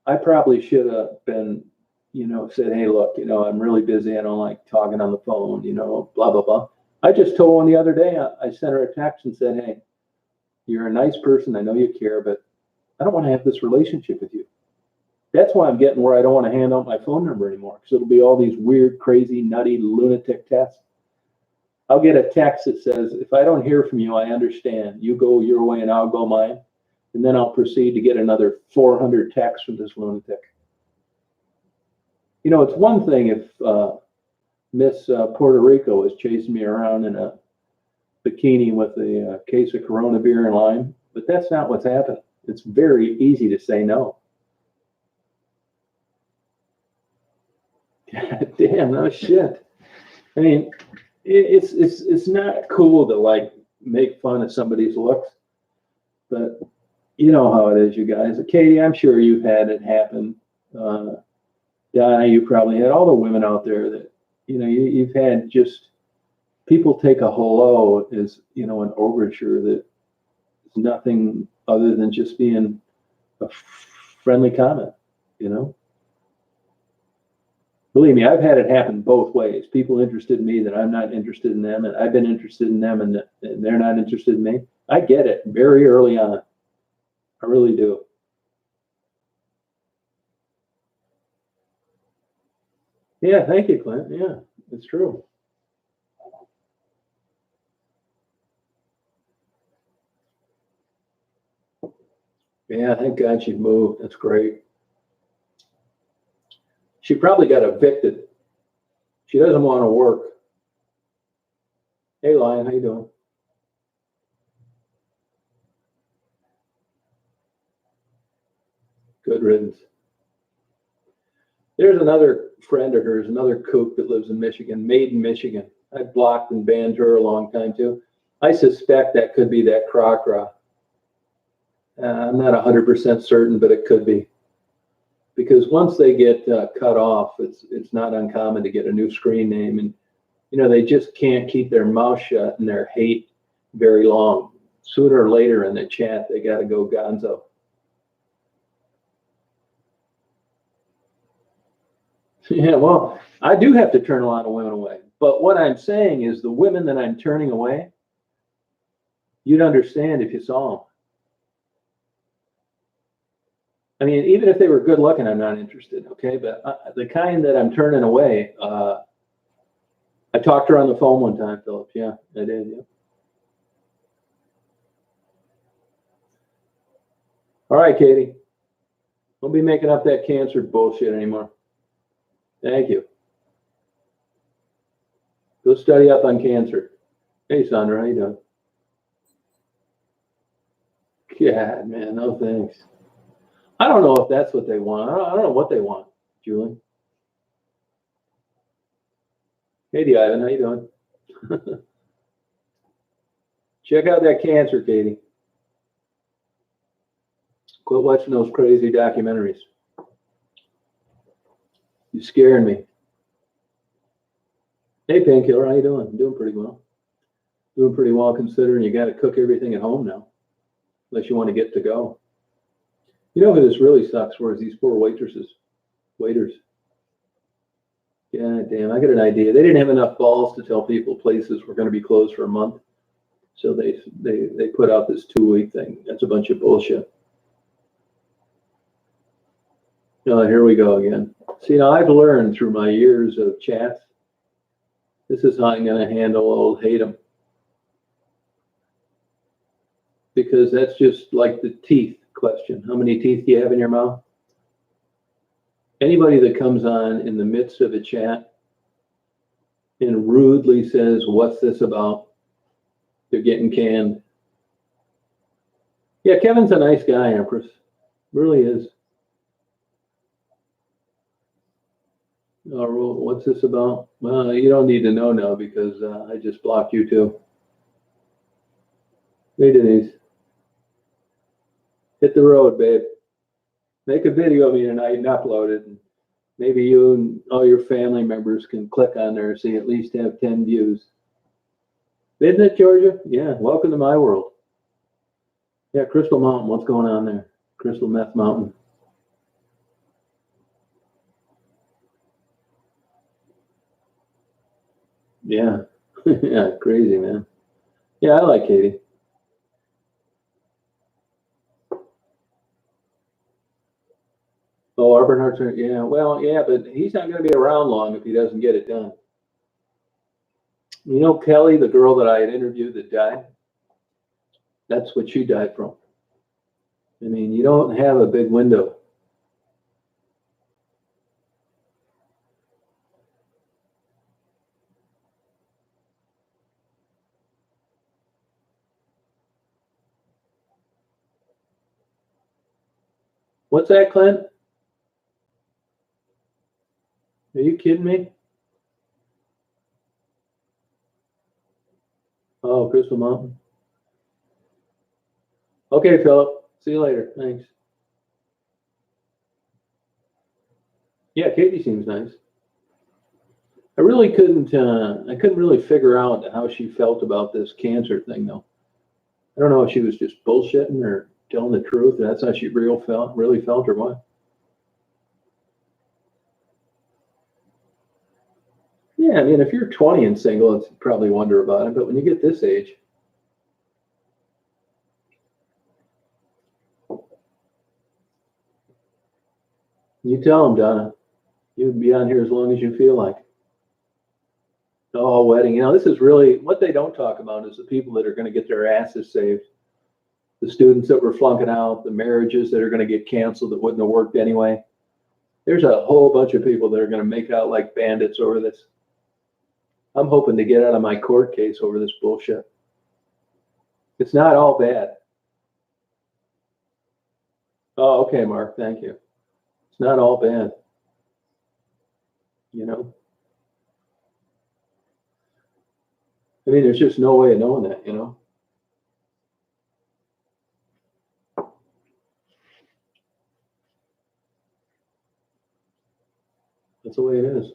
I probably should have been, said, hey, look, I'm really busy. I don't like talking on the phone, blah, blah, blah. I just told one the other day, I sent her a text and said, hey, you're a nice person. I know you care, but I don't want to have this relationship with you. That's why I'm getting where I don't want to hand out my phone number anymore, because it'll be all these weird, crazy, nutty, lunatic texts. I'll get a text that says, if I don't hear from you, I understand. You go your way and I'll go mine. And then I'll proceed to get another 400 texts from this lunatic. It's one thing if Miss Puerto Rico is chasing me around in a bikini with a case of Corona beer and lime, but that's not what's happening. It's very easy to say no. God damn, no shit. I mean, it's not cool to like make fun of somebody's looks, but you know how it is, you guys. Katie, I'm sure you've had it happen. Donna, you probably had all the women out there that you've had just people take a hello as an overture that is nothing other than just being a friendly comment. Believe me, I've had it happen both ways. People interested in me that I'm not interested in them, and I've been interested in them and they're not interested in me. I get it very early on. I really do. Yeah, thank you, Clint. Yeah, it's true. Yeah, thank God she moved. That's great. She probably got evicted. She doesn't want to work. Hey, Lion, how you doing? Good riddance. There's another friend of hers, another kook that lives in Michigan, Maiden, Michigan. I blocked and banned her a long time too. I suspect that could be that Crocra. I'm not 100% certain, but it could be. Because once they get cut off, it's not uncommon to get a new screen name. And, they just can't keep their mouth shut and their hate very long. Sooner or later in the chat, they got to go gonzo. Yeah, well, I do have to turn a lot of women away. But what I'm saying is the women that I'm turning away, you'd understand if you saw them. I mean, even if they were good looking, I'm not interested, okay? But the kind that I'm turning away, I talked to her on the phone one time, Phillips. Yeah, I did, yeah. All right, Katie. Don't be making up that cancer bullshit anymore. Thank you. Go study up on cancer. Hey, Sandra, how you doing? God, man, no thanks. I don't know if that's what they want. I don't know what they want, Julie. Hey, Ivan, how you doing? Check out that cancer, Katie. Quit watching those crazy documentaries. You're scaring me. Hey, Painkiller, how you doing? I'm doing pretty well. Doing pretty well considering you got to cook everything at home now, unless you want to get to go. You know who this really sucks for is these poor waiters. Yeah, damn, I got an idea. They didn't have enough balls to tell people places were going to be closed for a month. So they put out this 2-week thing. That's a bunch of bullshit. Here we go again. See, now I've learned through my years of chats, this is how I'm going to handle old Hatem. Because that's just like the teeth question. How many teeth do you have in your mouth? Anybody that comes on in the midst of a chat and rudely says, what's this about? They're getting canned. Yeah, Kevin's a nice guy, Empress. Really is. Oh, what's this about? Well, you don't need to know now because I just blocked you too. Hey, Denise. Hit the road, babe. Make a video of me tonight and upload it. And maybe you and all your family members can click on there so you at least have 10 views. Isn't it, Georgia? Yeah, welcome to my world. Yeah, Crystal Mountain, what's going on there? Crystal Meth Mountain. Yeah, yeah, crazy, man. Yeah, I like Katie. Oh, Arbor, yeah, well, yeah, but he's not going to be around long if he doesn't get it done. You know, Kelly, the girl that I had interviewed that died, that's what she died from. I mean, you don't have a big window. What's that, Clint? Are you kidding me? Oh, Crystal Mountain. Okay, Philip. See you later. Thanks. Yeah, Katie seems nice. I really couldn't. I couldn't really figure out how she felt about this cancer thing, though. I don't know if she was just bullshitting or telling the truth. That's how she really felt, or what. Yeah, I mean, if you're 20 and single, it's probably wonder about it. But when you get this age, you tell them, Donna, you would be on here as long as you feel like. Oh, wedding. This is really what they don't talk about is the people that are going to get their asses saved. The students that were flunking out, the marriages that are going to get canceled that wouldn't have worked anyway. There's a whole bunch of people that are going to make out like bandits over this. I'm hoping to get out of my court case over this bullshit. It's not all bad. Oh, okay, Mark. Thank you. It's not all bad. I mean, there's just no way of knowing that, That's the way it is.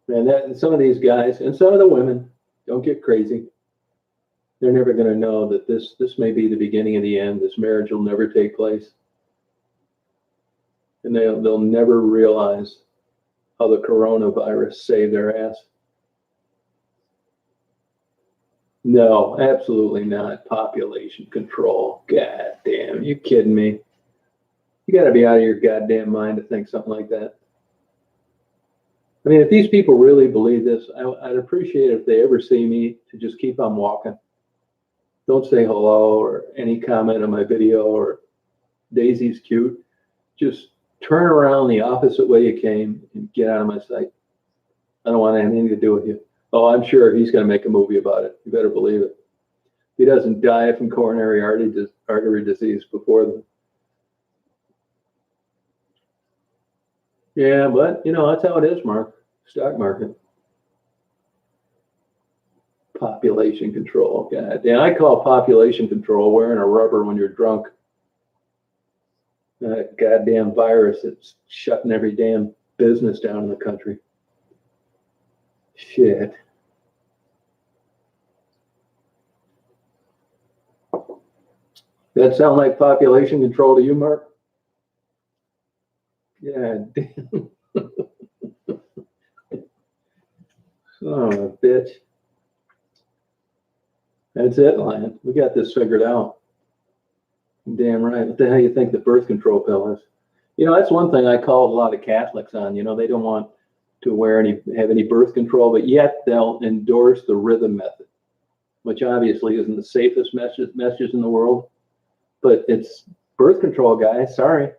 And some of these guys and some of the women, don't get crazy. They're never going to know that this may be the beginning of the end. This marriage will never take place. And they'll never realize how the coronavirus saved their ass. No, absolutely not. Population control. God damn, you kidding me? You got to be out of your goddamn mind to think something like that. I mean, if these people really believe this, I'd appreciate it if they ever see me to just keep on walking. Don't say hello or any comment on my video or Daisy's cute. Just turn around the opposite way you came and get out of my sight. I don't want anything to do with you. Oh, I'm sure he's going to make a movie about it. You better believe it. If he doesn't die from coronary artery disease before then. Yeah, but, that's how it is, Mark. Stock market. Population control. God damn, I call population control wearing a rubber when you're drunk. That goddamn virus that's shutting every damn business down in the country. Shit. That sound like population control to you, Mark? Yeah, damn. Oh, a bitch. That's it, Lion. We got this figured out. Damn right. What the hell you think the birth control pill is? That's one thing I called a lot of Catholics on. They don't want to have any birth control, but yet they'll endorse the rhythm method, which obviously isn't the safest message in the world. But it's birth control, guys. Sorry.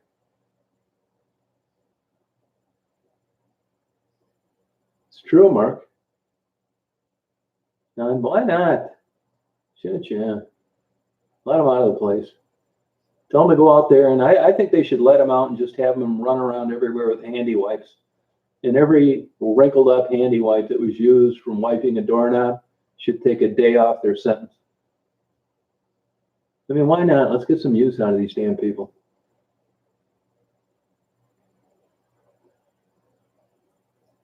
It's true, Mark. Now, why not? Shit, yeah. Let them out of the place. Tell them to go out there, and I think they should let them out and just have them run around everywhere with handy wipes. And every wrinkled up handy wipe that was used from wiping a doorknob should take a day off their sentence. I mean, why not? Let's get some use out of these damn people.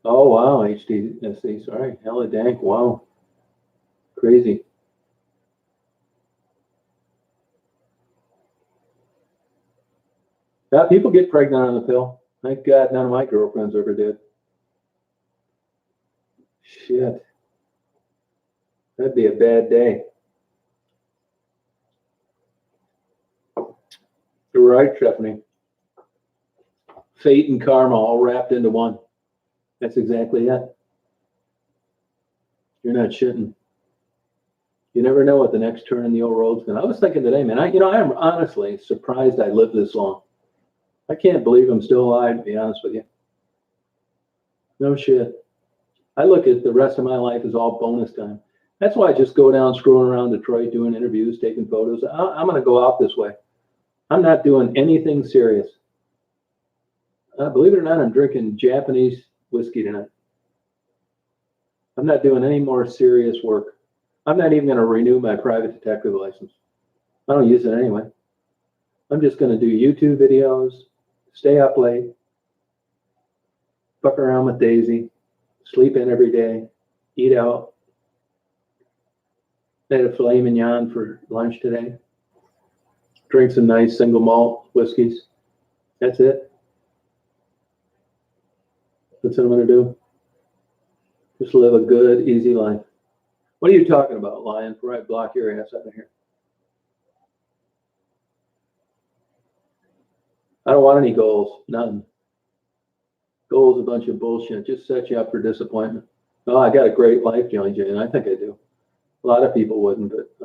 Oh, wow, HDSC, sorry. Hella dank, wow. Crazy. Yeah, people get pregnant on the pill. Thank God none of my girlfriends ever did. Shit. That'd be a bad day. You're right, Stephanie. Fate and karma all wrapped into one. That's exactly it. You're not shitting. You never know what the next turn in the old road's going to. I was thinking today, man, I'm honestly surprised I lived this long. I can't believe I'm still alive, to be honest with you. No shit. I look at the rest of my life as all bonus time. That's why I just go down screwing around Detroit, doing interviews, taking photos. I'm going to go out this way. I'm not doing anything serious. Believe it or not, I'm drinking Japanese whiskey tonight. I'm not doing any more serious work. I'm not even going to renew my private detective license. I don't use it anyway. I'm just going to do YouTube videos, stay up late, fuck around with Daisy, sleep in every day, eat out. I had a filet mignon for lunch today. Drink some nice single malt whiskeys. That's it. That's what I'm going to do. Just live a good, easy life. What are you talking about, Lion? Before I block your ass out of here. I don't want any goals. None. Goals a bunch of bullshit. Just set you up for disappointment. Oh, I got a great life, Johnny J, and I think I do. A lot of people wouldn't, but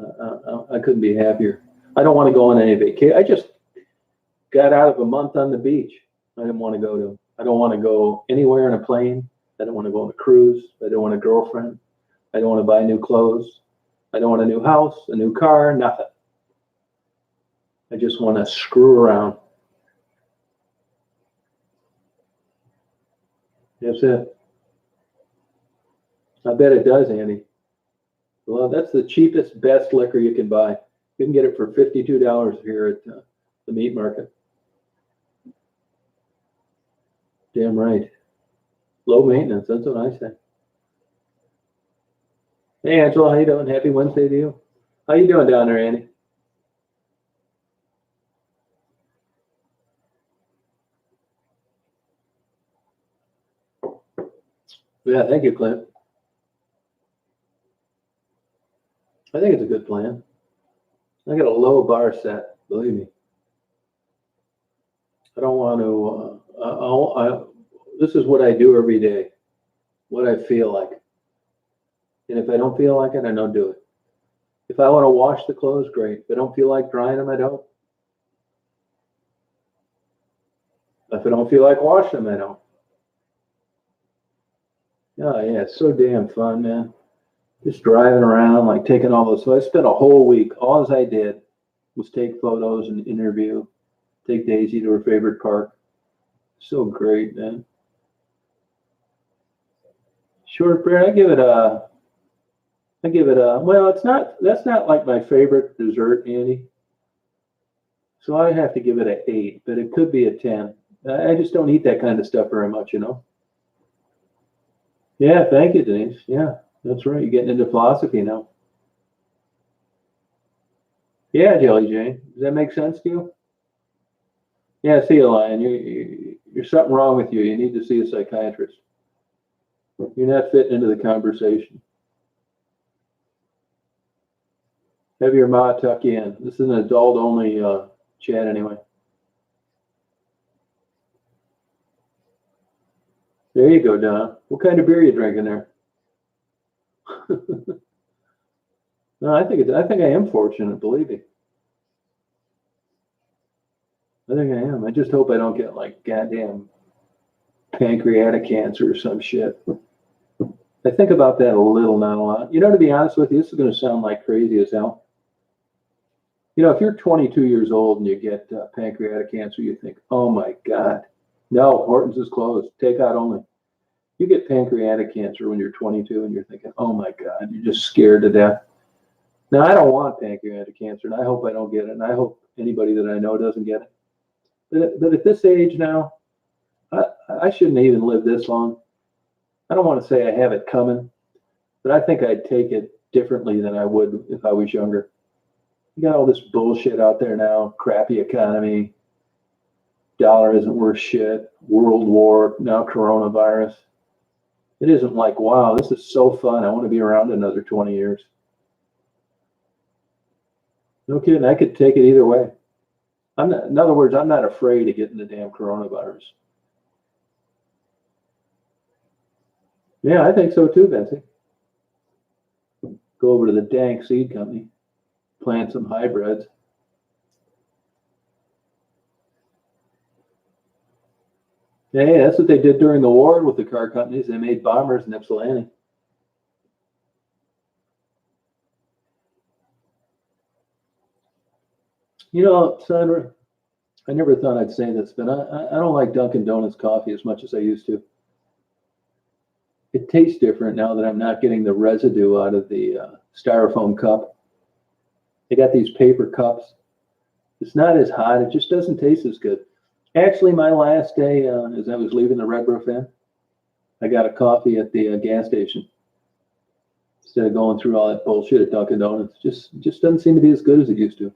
I couldn't be happier. I don't want to go on any vacation. I just got out of a month on the beach. I didn't want to go to. I don't want to go anywhere in a plane. I don't want to go on a cruise. I don't want a girlfriend. I don't want to buy new clothes. I don't want a new house, a new car, nothing. I just want to screw around. That's it. I bet it does, Andy. Well, that's the cheapest, best liquor you can buy. You can get it for $52 here at the meat market. Damn right. Low maintenance. That's what I say. Hey, Angela, how you doing? Happy Wednesday to you. How you doing down there, Andy? Yeah, thank you, Clint. I think it's a good plan. I got a low bar set, believe me. I don't want to. This is what I do every day, what I feel like. And if I don't feel like it, I don't do it. If I want to wash the clothes, great. If I don't feel like drying them, I don't. If I don't feel like washing them, I don't. Oh, yeah, it's so damn fun, man. Just driving around, like taking all those. So I spent a whole week. All I did was take photos and interview, take Daisy to her favorite park. So great, man. Shortbread, I give it a, well, that's not like my favorite dessert, Andy. So I have to give it an 8, but it could be a 10. I just don't eat that kind of stuff very much, you know? Yeah, thank you, Denise. Yeah, that's right. You're getting into philosophy now. Yeah, Jelly Jane. Does that make sense to you? Yeah, see you, Lion. You're something wrong with you. You need to see a psychiatrist. You're not fitting into the conversation. Have your ma tuck you in. This is an adult-only chat anyway. There you go, Donna. What kind of beer are you drinking there? No, I think I am fortunate, believe me. I think I am. I just hope I don't get like goddamn pancreatic cancer or some shit. I think about that a little, not a lot. You know, to be honest with you, this is going to sound like crazy as hell. You know, if you're 22 years old and you get pancreatic cancer, you think, oh my God. No, Horton's is closed. Takeout only. You get pancreatic cancer when you're 22 and you're thinking, oh my God, you're just scared to death. Now, I don't want pancreatic cancer, and I hope I don't get it, and I hope anybody that I know doesn't get it. But at this age now, I shouldn't even live this long. I don't want to say I have it coming, but I think I'd take it differently than I would if I was younger. You got all this bullshit out there now, crappy economy, dollar isn't worth shit, world war, now coronavirus. It isn't like, wow, this is so fun. I want to be around another 20 years. No kidding. I could take it either way. In other words, I'm not afraid of getting the damn coronavirus. Yeah, I think so too, Betsy. Go over to the Dank Seed Company, plant some hybrids. Yeah, that's what they did during the war with the car companies. They made bombers in Ypsilanti. You know, Sandra, I never thought I'd say this, but I don't like Dunkin' Donuts coffee as much as I used to. It tastes different now that I'm not getting the residue out of the styrofoam cup. They got these paper cups. It's not as hot. It just doesn't taste as good. Actually, my last day, as I was leaving the Red Roof Inn, I got a coffee at the gas station instead of going through all that bullshit at Dunkin' Donuts. Just doesn't seem to be as good as it used to.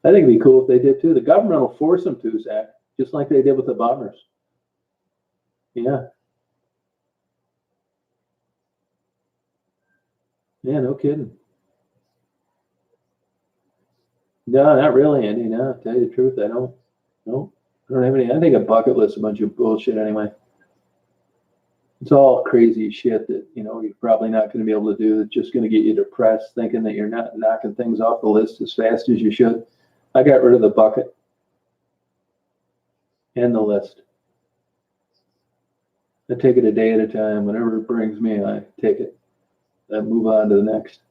I think it'd be cool if they did too. The government will force them to, Zach, just like they did with the bombers. Yeah. Yeah, no kidding. No, not really, Andy. No, to tell you the truth, I don't. No, I don't have any. I think a bucket list is a bunch of bullshit anyway. It's all crazy shit that you're probably not going to be able to do. That's just going to get you depressed, thinking that you're not knocking things off the list as fast as you should. I got rid of the bucket and the list. I take it a day at a time. Whenever it brings me, I take it. I move on to the next.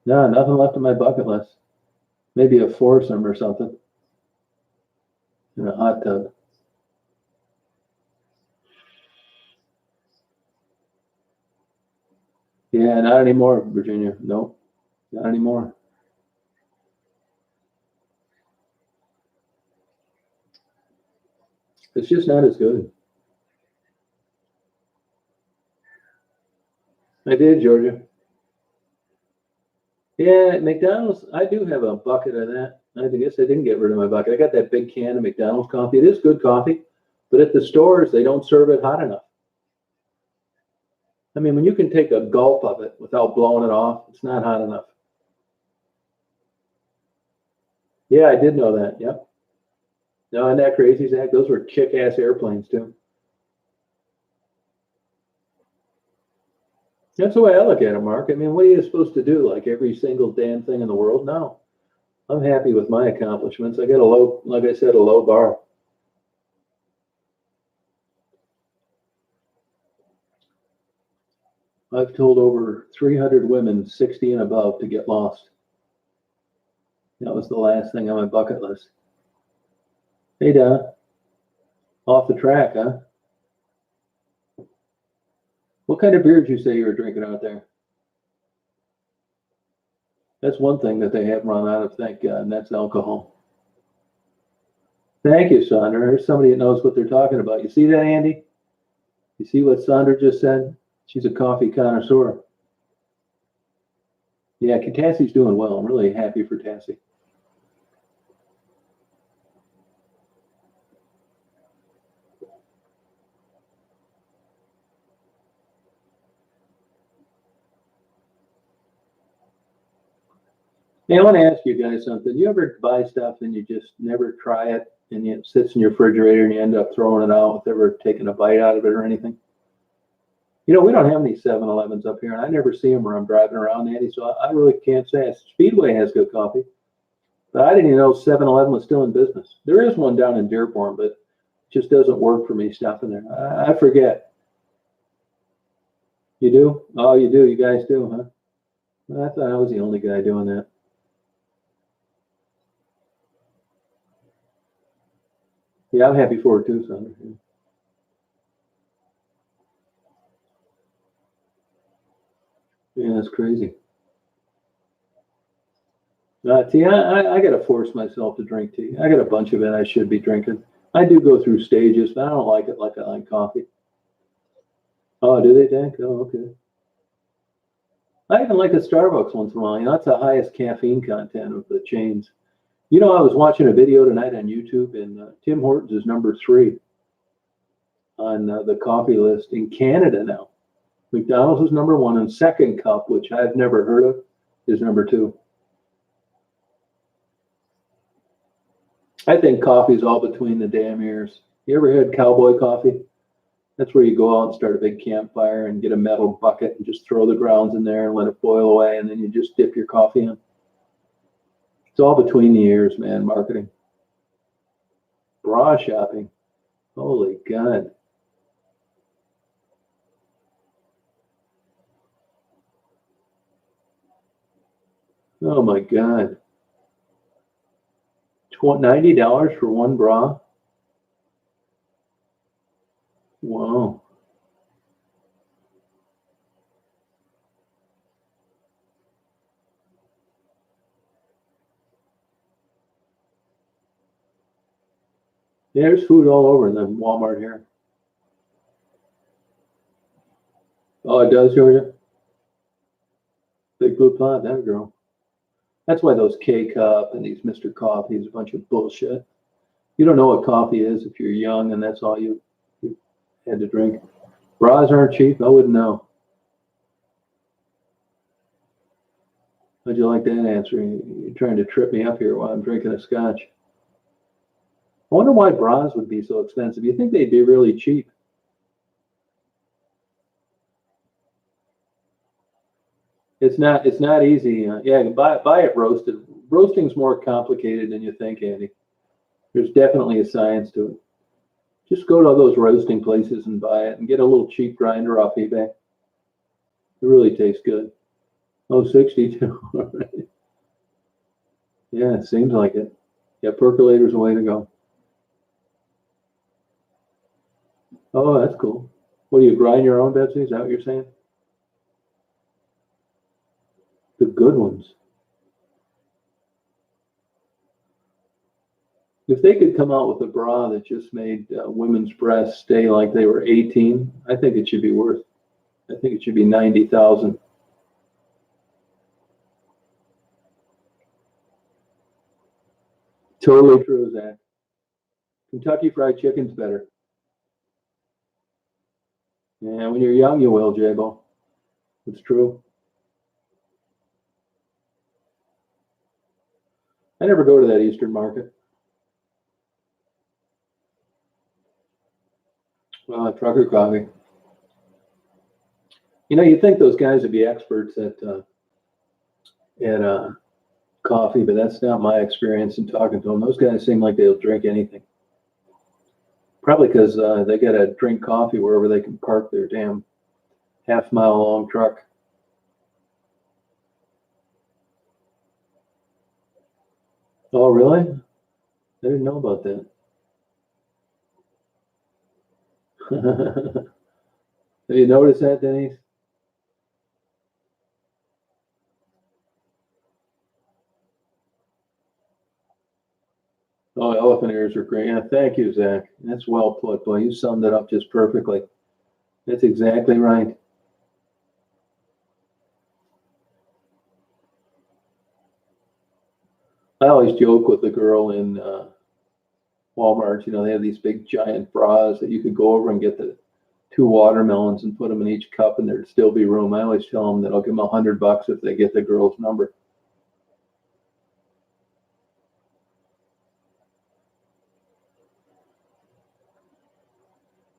No, nothing left on my bucket list. Maybe a foursome or something in a hot tub. Yeah, not anymore, Virginia. Nope, not anymore. It's just not as good. I did, Georgia. Yeah, McDonald's, I do have a bucket of that. I guess I didn't get rid of my bucket. I got that big can of McDonald's coffee. It is good coffee, but at the stores, they don't serve it hot enough. I mean, when you can take a gulp of it without blowing it off, it's not hot enough. Yeah, I did know that. Yep. No, isn't that crazy, Zach? Those were kick-ass airplanes, too. That's the way I look at it, Mark. I mean, what are you supposed to do? Like every single damn thing in the world? No. I'm happy with my accomplishments. I got a low, like I said, a low bar. I've told over 300 women 60 and above to get lost. That was the last thing on my bucket list. Hey, Don. Off the track, huh? What kind of beer did you say you were drinking out there? That's one thing that they haven't run out of, thank God, and that's alcohol. Thank you, Sandra. There's somebody that knows what they're talking about. You see that, Andy? You see what Sandra just said? She's a coffee connoisseur. Yeah, Tassie's doing well. I'm really happy for Tassie. Hey, I want to ask you guys something. You ever buy stuff and you just never try it and it sits in your refrigerator and you end up throwing it out with ever taking a bite out of it or anything? You know, we don't have any 7-Elevens up here, and I never see them where I'm driving around, Andy, so I really can't say. Speedway has good coffee, but I didn't even know 7-Eleven was still in business. There is one down in Dearborn, but it just doesn't work for me stopping there. I forget. You do? Oh, you do. You guys do, huh? Well, I thought I was the only guy doing that. Yeah, I'm happy for it too, Sandra. Yeah, that's crazy. Tea, I got to force myself to drink tea. I got a bunch of it I should be drinking. I do go through stages, but I don't like it like I like coffee. Oh, do they, Dan? Oh, okay. I even like a Starbucks once in a while. You know, that's the highest caffeine content of the chains. You know, I was watching a video tonight on YouTube, and Tim Hortons is number 3 on the coffee list in Canada now. McDonald's is number 1, and Second Cup, which I've never heard of, is number 2. I think coffee's all between the damn ears. You ever had cowboy coffee? That's where you go out and start a big campfire and get a metal bucket and just throw the grounds in there and let it boil away, and then you just dip your coffee in. It's all between the ears, man, marketing. Bra shopping. Holy God. Oh my God. $90 for one bra? Wow. Yeah, there's food all over in the Walmart here. Oh, it does, Georgia? Big blue pot, that girl. That's why those K-Cup and these Mr. Coffee is a bunch of bullshit. You don't know what coffee is if you're young and that's all you had to drink. Bras aren't cheap. I wouldn't know. How'd you like that answer? You're trying to trip me up here while I'm drinking a scotch. I wonder why bras would be so expensive. You think they'd be really cheap? It's not. It's not easy. Yeah, buy it roasted. Roasting's more complicated than you think, Andy. There's definitely a science to it. Just go to those roasting places and buy it and get a little cheap grinder off eBay. It really tastes good. Oh, 62. All right. Yeah, it seems like it. Yeah, percolator's the way to go. Oh, that's cool. What do you grind your own, Betsy? Is that what you're saying? The good ones. If they could come out with a bra that just made women's breasts stay like they were 18, I think it should be worth. I think it should be 90,000. Totally true, Zach. Kentucky Fried Chicken's better. Yeah, when you're young, you will, Jabo. It's true. I never go to that Eastern market. Trucker coffee. You know, you'd think those guys would be experts at coffee, but that's not my experience in talking to them. Those guys seem like they'll drink anything. Probably because they got to drink coffee wherever they can park their damn half-mile long truck. Oh, really? I didn't know about that. Have you noticed that, Denise? Oh, elephant ears are great. Yeah, thank you, Zach. That's well put. Boy, you summed it up just perfectly. That's exactly right. I always joke with the girl in Walmart. You know, they have these big giant bras that you could go over and get the 2 watermelons and put them in each cup, and there'd still be room. I always tell them that I'll give them $100 if they get the girl's number.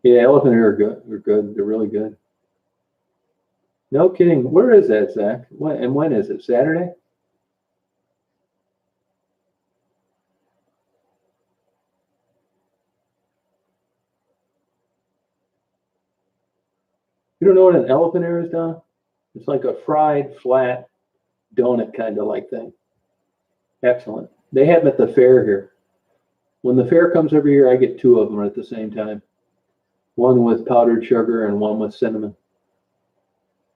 Yeah, elephant ear are good. They're good. They're really good. No kidding. Where is that, Zach? When is it? Saturday? You don't know what an elephant ear is, Don? It's like a fried, flat donut kind of like thing. Excellent. They have them at the fair here. When the fair comes every year, I get 2 of them at the same time. One with powdered sugar and one with cinnamon.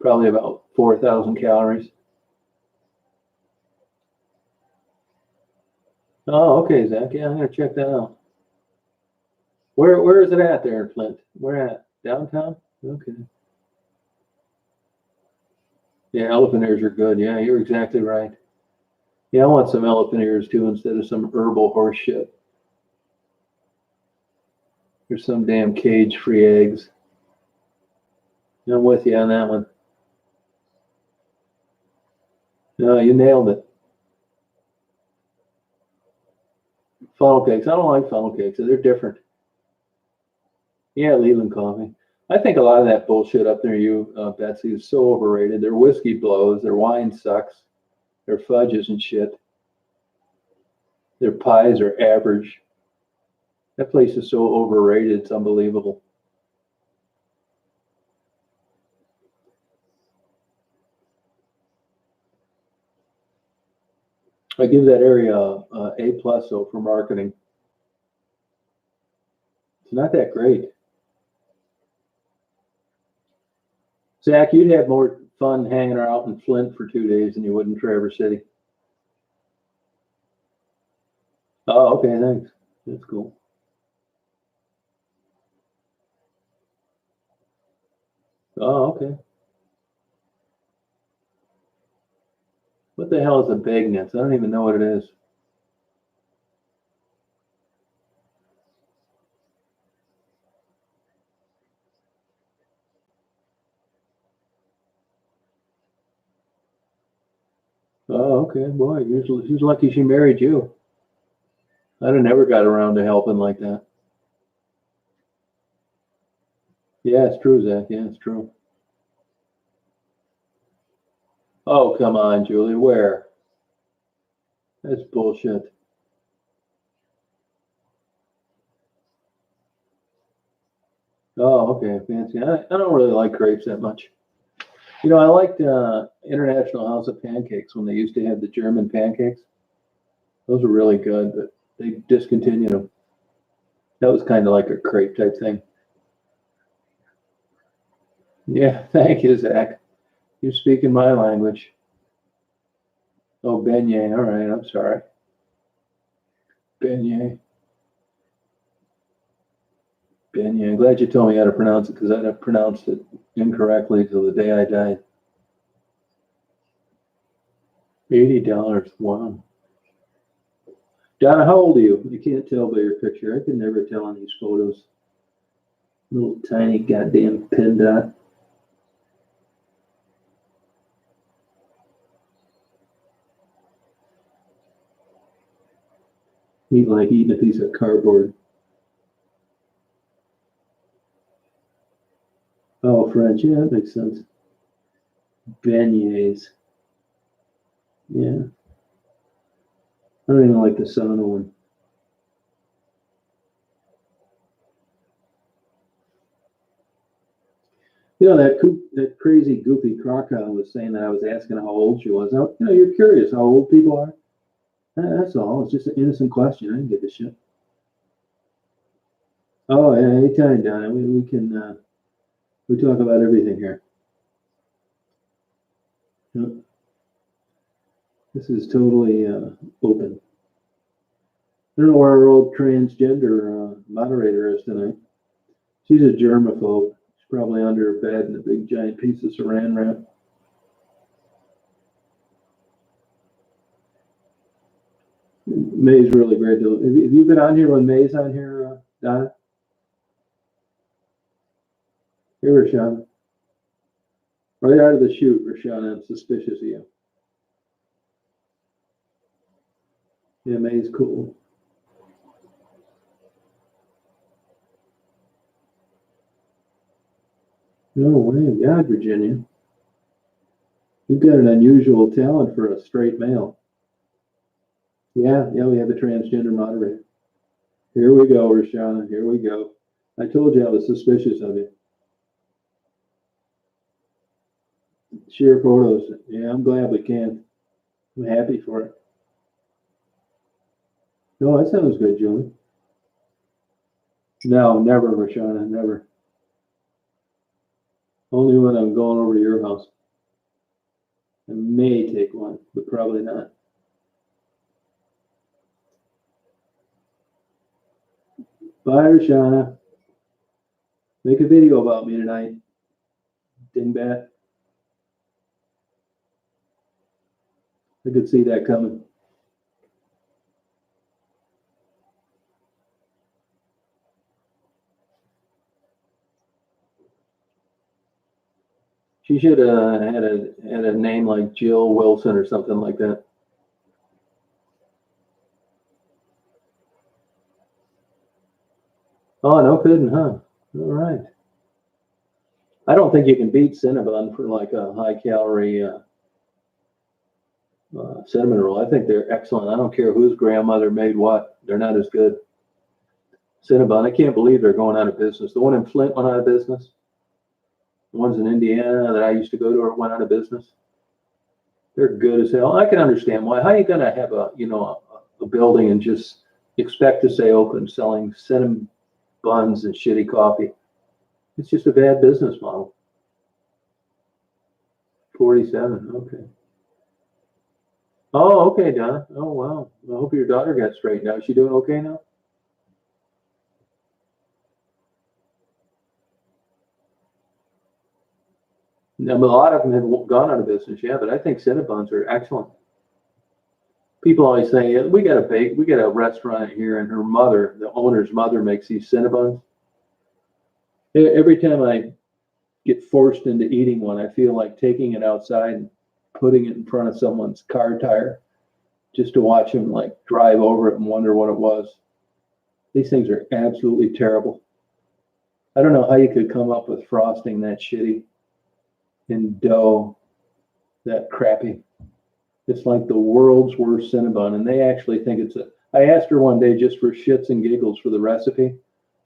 Probably about 4,000 calories. Oh, okay, Zach. Yeah, I'm gonna check that out. Where is it at there in Flint? Where at? Downtown? Okay. Yeah, elephant ears are good. Yeah, you're exactly right. Yeah, I want some elephant ears too instead of some herbal horse shit. There's some damn cage-free eggs. I'm with you on that one. No, you nailed it. Funnel cakes. I don't like funnel cakes. They're different. Yeah, Leland coffee. I think a lot of that bullshit up there, Betsy, is so overrated. Their whiskey blows. Their wine sucks. Their fudge isn't shit. Their pies are average. That place is so overrated. It's unbelievable. I give that area A plus though for marketing. It's not that great. Zach, you'd have more fun hanging out in Flint for 2 days than you would in Traverse City. Oh, okay, thanks. That's cool. Oh, okay. What the hell is a bagnets? I don't even know what it is. Oh, okay, boy. She's lucky she married you. I'd have never got around to helping like that. Yeah, it's true, Zach. Yeah, it's true. Oh, come on, Julie. Where? That's bullshit. Oh, okay, fancy. I don't really like crepes that much. You know, I liked International House of Pancakes when they used to have the German pancakes. Those were really good, but they discontinued them. That was kind of like a crepe type thing. Yeah, thank you, Zach. You're speaking my language. Oh, beignet. All right, I'm sorry. Beignet. Beignet. I'm glad you told me how to pronounce it because I'd have pronounced it incorrectly till the day I died. $80. Wow. Donna, how old are you? You can't tell by your picture. I can never tell on these photos. Little tiny goddamn pin dot. Eat like eating a piece of cardboard. Oh, French. Yeah, that makes sense. Beignets. Yeah. I don't even like the sauna one. You know, that crazy, goofy crocodile was saying that I was asking how old she was. Now, you know, you're curious how old people are. That's all. It's just an innocent question. I didn't give a shit. Oh, yeah, anytime, Donna. We can we talk about everything here. Yep. This is totally open. I don't know where our old transgender moderator is tonight. She's a germaphobe. She's probably under her bed in a big giant piece of saran wrap. May's really great. Have you been on here when May's on here, Donna? Hey, Rashawn. Right out of the chute, Rashawn, I'm suspicious of you. Yeah, May's cool. No way, God, Virginia. You've got an unusual talent for a straight male. Yeah, we have a transgender moderator. Here we go, Rashawn. Here we go. I told you I was suspicious of you. Share photos. Yeah, I'm glad we can. I'm happy for it. No, that sounds good, Julie. No, never, Rashawn, never. Only when I'm going over to your house. I may take one, but probably not. Bye, Rashawn. Make a video about me tonight. Dingbat. I could see that coming. She should have had a name like Jill Wilson or something like that. Oh, no kidding, huh? All right. I don't think you can beat Cinnabon for like a high calorie cinnamon roll. I think they're excellent. I don't care whose grandmother made what. They're not as good. Cinnabon, I can't believe they're going out of business. The one in Flint went out of business. The ones in Indiana that I used to go to went out of business. They're good as hell. I can understand why. How are you going to have a building and just expect to stay open selling cinnamon buns and shitty coffee? It's just a bad business model. 47, okay. Oh, okay, Donna. Oh, wow. I hope your daughter got straightened out. Is she doing okay now? No, but a lot of them have gone out of business, yeah, but I think Cinnabons are excellent. People always say, yeah, we got a restaurant here, and her mother, the owner's mother, makes these Cinnabons. Every time I get forced into eating one, I feel like taking it outside and putting it in front of someone's car tire just to watch them like drive over it and wonder what it was. These things are absolutely terrible. I don't know how you could come up with frosting that shitty and dough that crappy. It's like the world's worst Cinnabon, and they actually think it's a. I asked her one day just for shits and giggles for the recipe.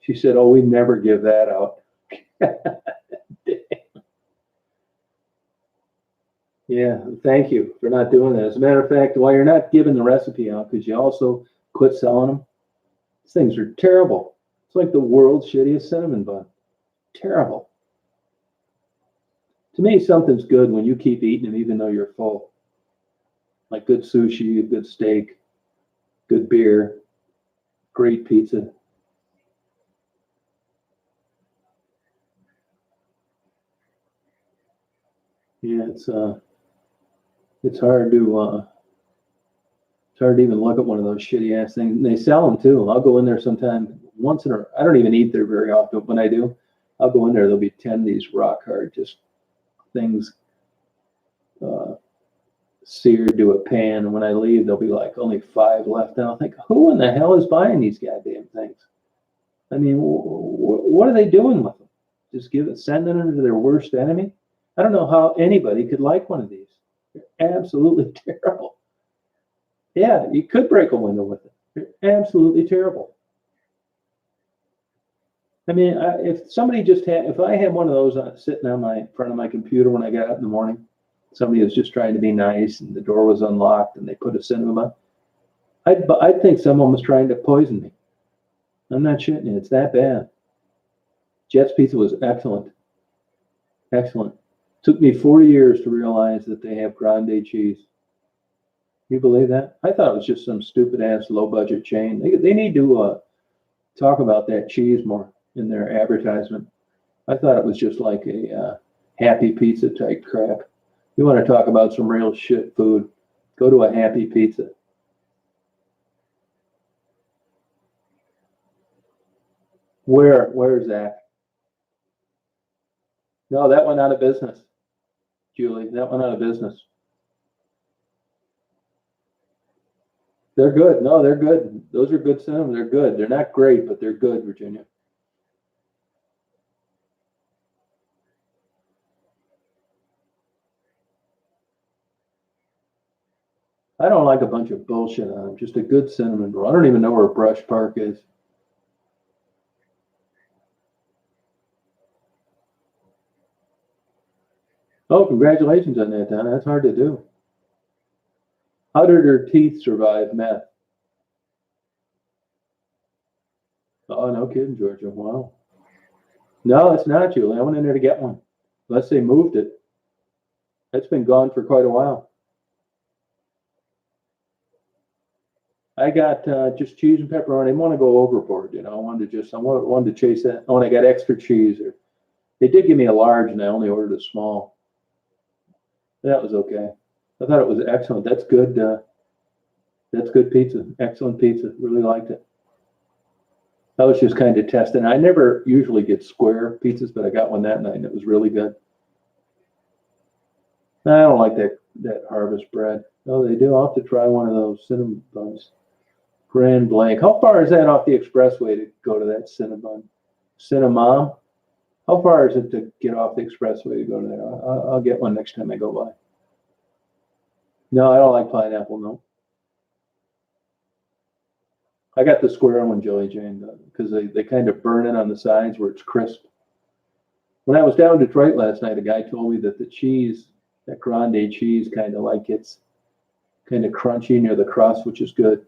She said, "Oh, we never give that out." Yeah, thank you for not doing that. As a matter of fact, while you're not giving the recipe out, could you also quit selling them? These things are terrible. It's like the world's shittiest cinnamon bun. Terrible. To me, something's good when you keep eating them even though you're full. Like good sushi, good steak, good beer, great pizza. Yeah, it's hard to it's hard to even look at one of those shitty ass things. And they sell them too. I'll go in there sometime once in a. I don't even eat there very often. But when I do, I'll go in there. There'll be 10 of these rock hard just things uh, seared to a pan. And when I leave, there'll be like only 5 left. And I'll think, who in the hell is buying these goddamn things? I mean, what are they doing with them? Just sending them to their worst enemy? I don't know how anybody could like one of these. They're absolutely terrible. Yeah, you could break a window with it. They're absolutely terrible. I mean, if somebody just had, if I had one of those sitting on my front of my computer when I got up in the morning, somebody was just trying to be nice and the door was unlocked and they put a cinema, I'd think someone was trying to poison me. I'm not shitting you. It's that bad. Jet's Pizza was excellent. Excellent. Took me 40 years to realize that they have grande cheese. You believe that? I thought it was just some stupid ass low budget chain. They need to talk about that cheese more in their advertisement. I thought it was just like a Happy Pizza type crap. You want to talk about some real shit food? Go to a Happy Pizza. Where's that? No, that went out of business, Julie. That went out of business. They're good. No, they're good. Those are good cinnamon. They're good. They're not great, but they're good, Virginia. I don't like a bunch of bullshit on them. Just a good cinnamon roll. I don't even know where Brush Park is. Oh, congratulations on that, Donna. That's hard to do. How did her teeth survive meth? Oh, no kidding, Georgia. Wow. No, it's not, Julie. I went in there to get one. Unless they moved it. That's been gone for quite a while. I got just cheese and pepperoni. I didn't want to go overboard, you know. I wanted to chase that. Oh, and I got extra cheese. They did give me a large, and I only ordered a small. That was okay. I thought it was excellent. That's good. That's good pizza. Excellent pizza. Really liked it. I was just kind of testing. I never usually get square pizzas, but I got one that night, and it was really good. I don't like that harvest bread. Oh, they do. I'll have to try one of those cinnamon buns. Grand Blanc. How far is that off the expressway to go to that Cinnabon? Cinnamon? How far is it to get off the expressway to go to there? I'll get one next time I go by. No, I don't like pineapple. No, I got the square one, Joey Jane, because they kind of burn it on the sides where it's crisp. When I was down in Detroit last night, a guy told me that the cheese, that grande cheese, kind of like it's kind of crunchy near the crust, which is good.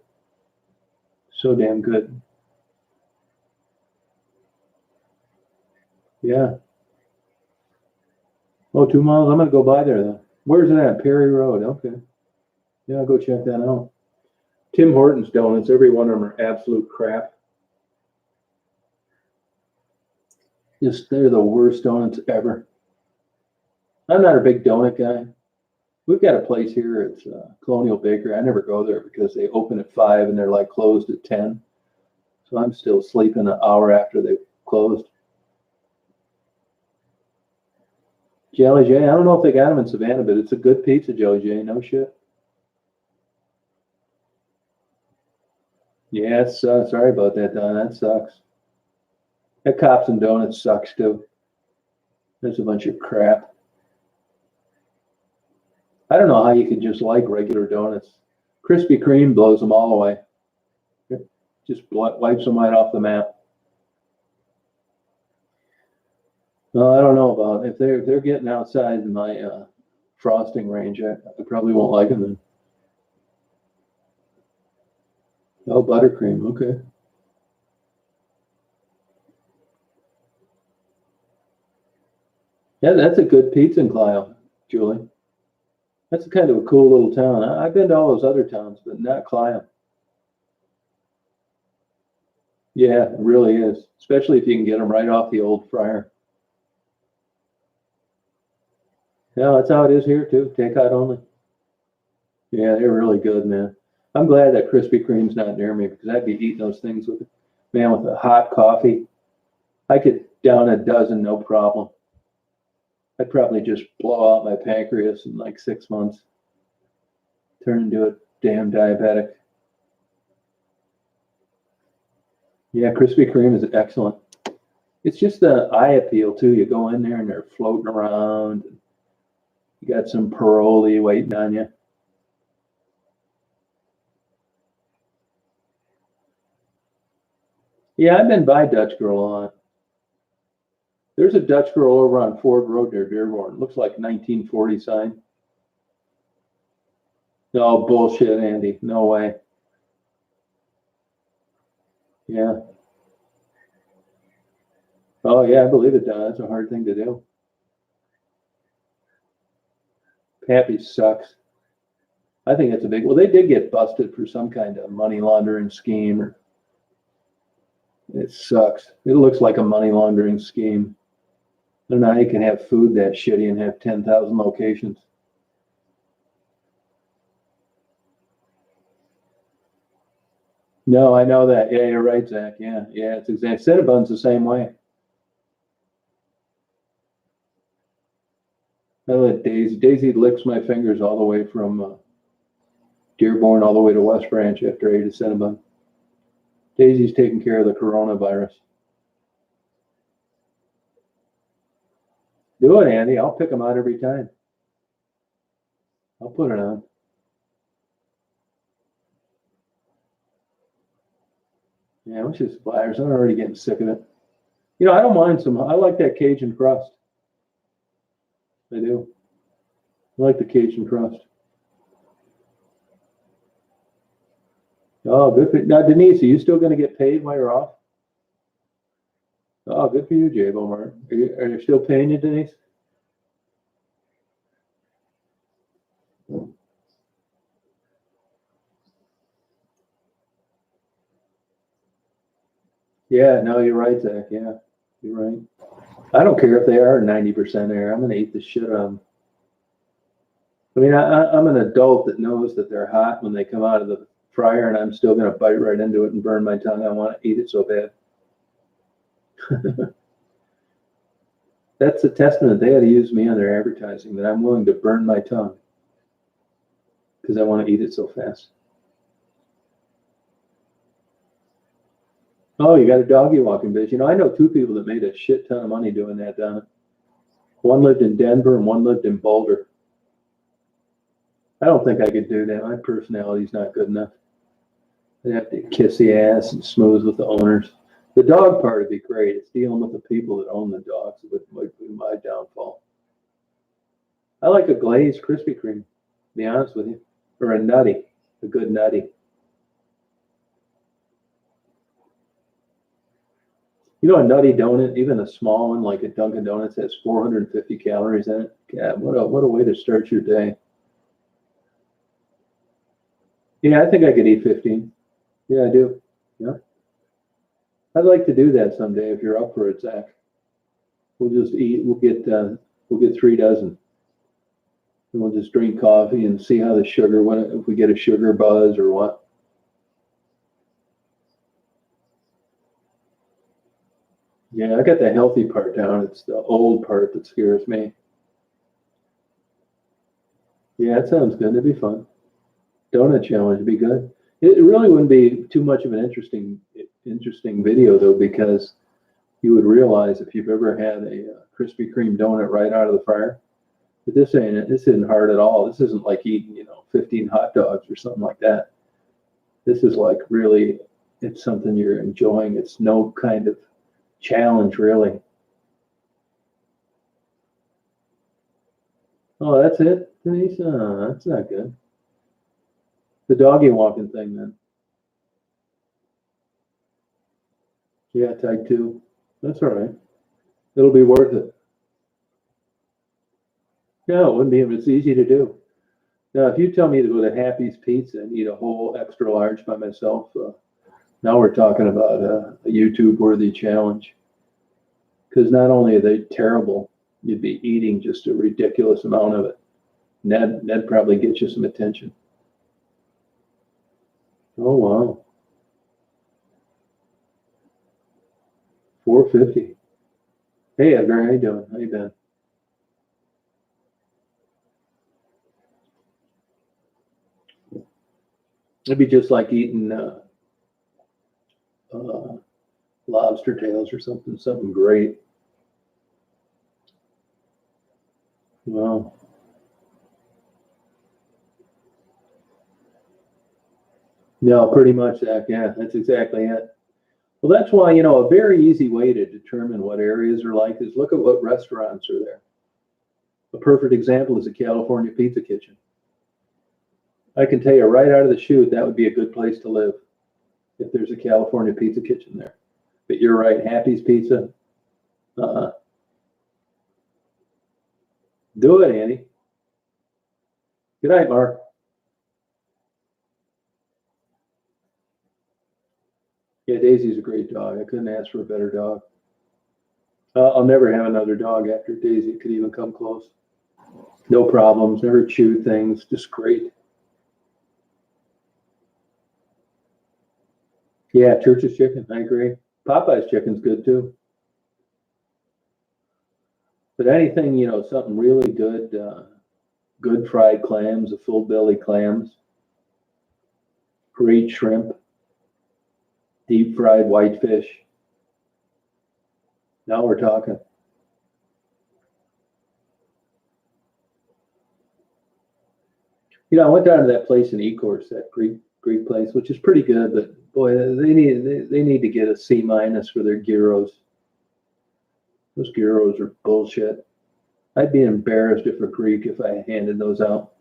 So damn good. Yeah. Oh, 2 miles. I'm gonna go by there then. Where's it at? Perry Road. Okay. Yeah, I'll go check that out. Tim Hortons donuts. Every one of them are absolute crap. Just they're the worst donuts ever. I'm not a big donut guy. We've got a place here. It's Colonial Bakery. I never go there because they open at 5 and they're like closed at 10. So I'm still sleeping an hour after they've closed. Jelly J. I don't know if they got them in Savannah, but it's a good pizza, Jelly J. No shit. Yes. Sorry about that, Don. That sucks. That Cops and Donuts sucks too. There's a bunch of crap. I don't know how you could just like regular donuts. Krispy Kreme blows them all away. Just wipes them right off the map. No, I don't know about if they're getting outside my frosting range. I probably won't like them then. Oh, buttercream. Okay. Yeah, that's a good pizza in Clio, Julie. That's kind of a cool little town. I've been to all those other towns, but not Clio. Yeah, it really is. Especially if you can get them right off the old fryer. Yeah, that's how it is here too. Takeout only. Yeah, they're really good, man. I'm glad that Krispy Kreme's not near me because I'd be eating those things with, man, with a hot coffee. I could down a dozen, no problem. I'd probably just blow out my pancreas in like 6 months, turn into a damn diabetic. Yeah, Krispy Kreme is excellent. It's just the eye appeal too. You go in there and they're floating around. You got some paroli waiting on you. Yeah, I've been by Dutch Girl a lot. There's a Dutch Girl over on Ford Road near Dearborn. Looks like 1940 sign. No bullshit, Andy. No way. Yeah. Oh yeah, I believe it does. It's a hard thing to do. Pappy sucks. I think it's a big. Well, they did get busted for some kind of money laundering scheme. Or it sucks. It looks like a money laundering scheme. I don't know how you can have food that shitty and have 10,000 locations. No, I know that. Yeah, you're right, Zach. Yeah, yeah, it's exact. Cinnabon's the same way. I let Daisy licks my fingers all the way from Dearborn all the way to West Branch after I ate a Cinnabon. Daisy's taking care of the coronavirus. Do it, Andy. I'll pick them out every time. I'll put it on. Yeah, let's just flyers. I'm already getting sick of it. You know, I don't mind some. I like that Cajun crust. I do. I like the Cajun crust. Oh, good for now, Denise. Are you still going to get paid while you're off? Oh, good for you, J-Bo Martin. Are you still paying you, Denise? Yeah, no, you're right, Zach. Yeah, you're right. I don't care if they are 90% air. I'm going to eat the shit out of them. I mean, I'm an adult that knows that they're hot when they come out of the fryer, and I'm still going to bite right into it and burn my tongue. I want to eat it so bad. That's a testament. They had to use me on their advertising that I'm willing to burn my tongue because I want to eat it so fast. Oh, you got a doggy walking business. You know, I know two people that made a shit ton of money doing that down it. One lived in Denver and one lived in Boulder. I don't think I could do that. My personality's not good enough. I'd have to kiss the ass and smooth with the owners. The dog part would be great. It's dealing with the people that own the dogs that would be my downfall. I like a glazed Krispy Kreme, to be honest with you, or a nutty, a good nutty. You know, a nutty donut, even a small one like a Dunkin' Donuts, has 450 calories in it. God, what a way to start your day. Yeah, I think I could eat 15. Yeah, I do. Yeah, I'd like to do that someday if you're up for it, Zach. We'll just eat. We'll get 3 dozen, and we'll just drink coffee and see how the sugar. When if we get a sugar buzz or what. Yeah, I got the healthy part down. It's the old part that scares me. Yeah, it sounds good. It'd be fun. Donut challenge would be good. It really wouldn't be too much of an interesting video though, because you would realize if you've ever had a Krispy Kreme donut right out of the fryer, that this ain't it. This isn't hard at all. This isn't like eating 15 hot dogs or something like that. This is like really, it's something you're enjoying. It's no kind of challenge really. Oh, that's it, Denise. That's not good. The doggy walking thing then. Yeah, type 2. That's all right. It'll be worth it. No, it wouldn't be. It's easy to do. Now, if you tell me to go to Happy's Pizza and eat a whole extra large by myself, now we're talking about a YouTube worthy challenge. Because not only are they terrible, you'd be eating just a ridiculous amount of it. That'd probably get you some attention. Oh wow, 450. Hey Edgar, how you doing? How you been? It'd be just like eating uh, lobster tails or something great. Well, no, pretty much that. Yeah, that's exactly it. Well, that's why, a very easy way to determine what areas are like is look at what restaurants are there. A perfect example is a California pizza kitchen. I can tell you right out of the chute that would be a good place to live if there's a California pizza kitchen there. But you're right, Happy's Pizza. Uh, do it, Andy. Good night, Mark. Yeah, Daisy's a great dog. I couldn't ask for a better dog. I'll never have another dog after Daisy could even come close. No problems, never chewed things, just great. Yeah, Church's chicken, I agree. Popeye's chicken's good too. But anything, something really good, good fried clams, a full belly clams, great shrimp, deep fried whitefish. Now we're talking. I went down to that place in Ecorse, that Greek place, which is pretty good, but boy, they need to get a C minus for their gyros. Those gyros are bullshit. I'd be embarrassed if a Greek if I handed those out.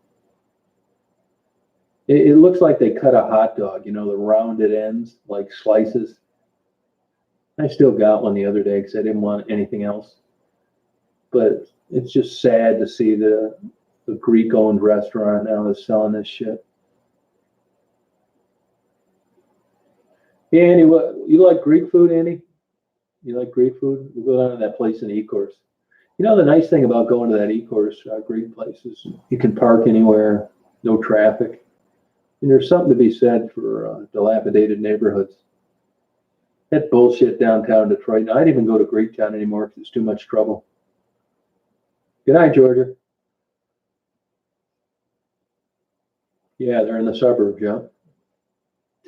It looks like they cut a hot dog, the rounded ends, like slices. I still got one the other day because I didn't want anything else. But it's just sad to see the Greek-owned restaurant now is selling this shit. Yeah, Andy, what you like Greek food, Andy? You like Greek food? We'll go down to that place in Ecorse. The nice thing about going to that Ecorse Greek place is you can park anywhere, no traffic. And there's something to be said for dilapidated neighborhoods. That bullshit downtown Detroit. Now, I don't even go to Greektown anymore because it's too much trouble. Good night, Georgia. Yeah, they're in the suburbs, yeah.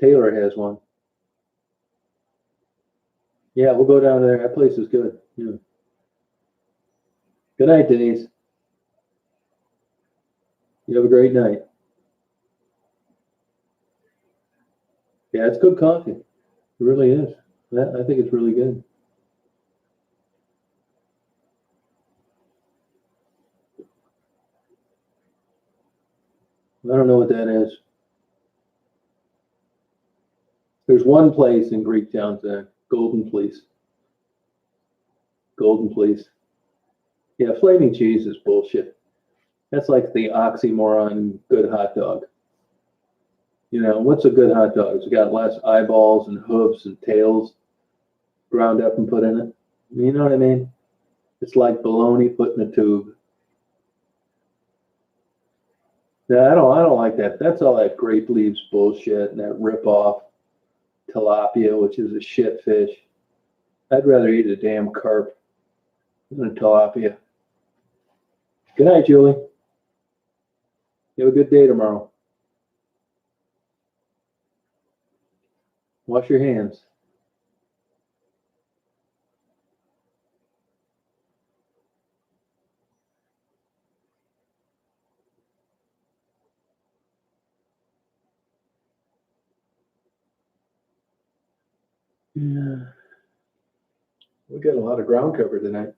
Taylor has one. Yeah, we'll go down there. That place is good. Yeah. Good night, Denise. You have a great night. Yeah, it's good coffee. It really is. I think it's really good. I don't know what that is. There's one place in Greektown, Golden Fleece. Golden Fleece. Yeah, flaming cheese is bullshit. That's like the oxymoron good hot dog. What's a good hot dog? It's got less eyeballs and hooves and tails ground up and put in it. You know what I mean? It's like bologna put in a tube. Yeah, I don't like that. That's all that grape leaves bullshit and that rip off tilapia, which is a shit fish. I'd rather eat a damn carp than a tilapia. Good night, Julie. You have a good day tomorrow. Wash your hands. Yeah. We got a lot of ground covered tonight.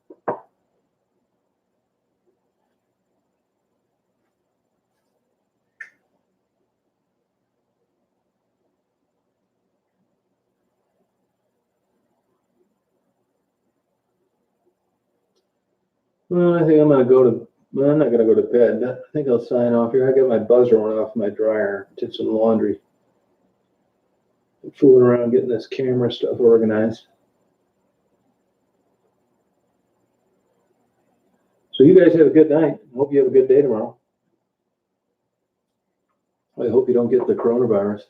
Well, I think I'm gonna go to. Well, I'm not gonna go to bed. I think I'll sign off here. I got my buzzer went off my dryer. Did some laundry. I'm fooling around getting this camera stuff organized. So you guys have a good night. Hope you have a good day tomorrow. I hope you don't get the coronavirus.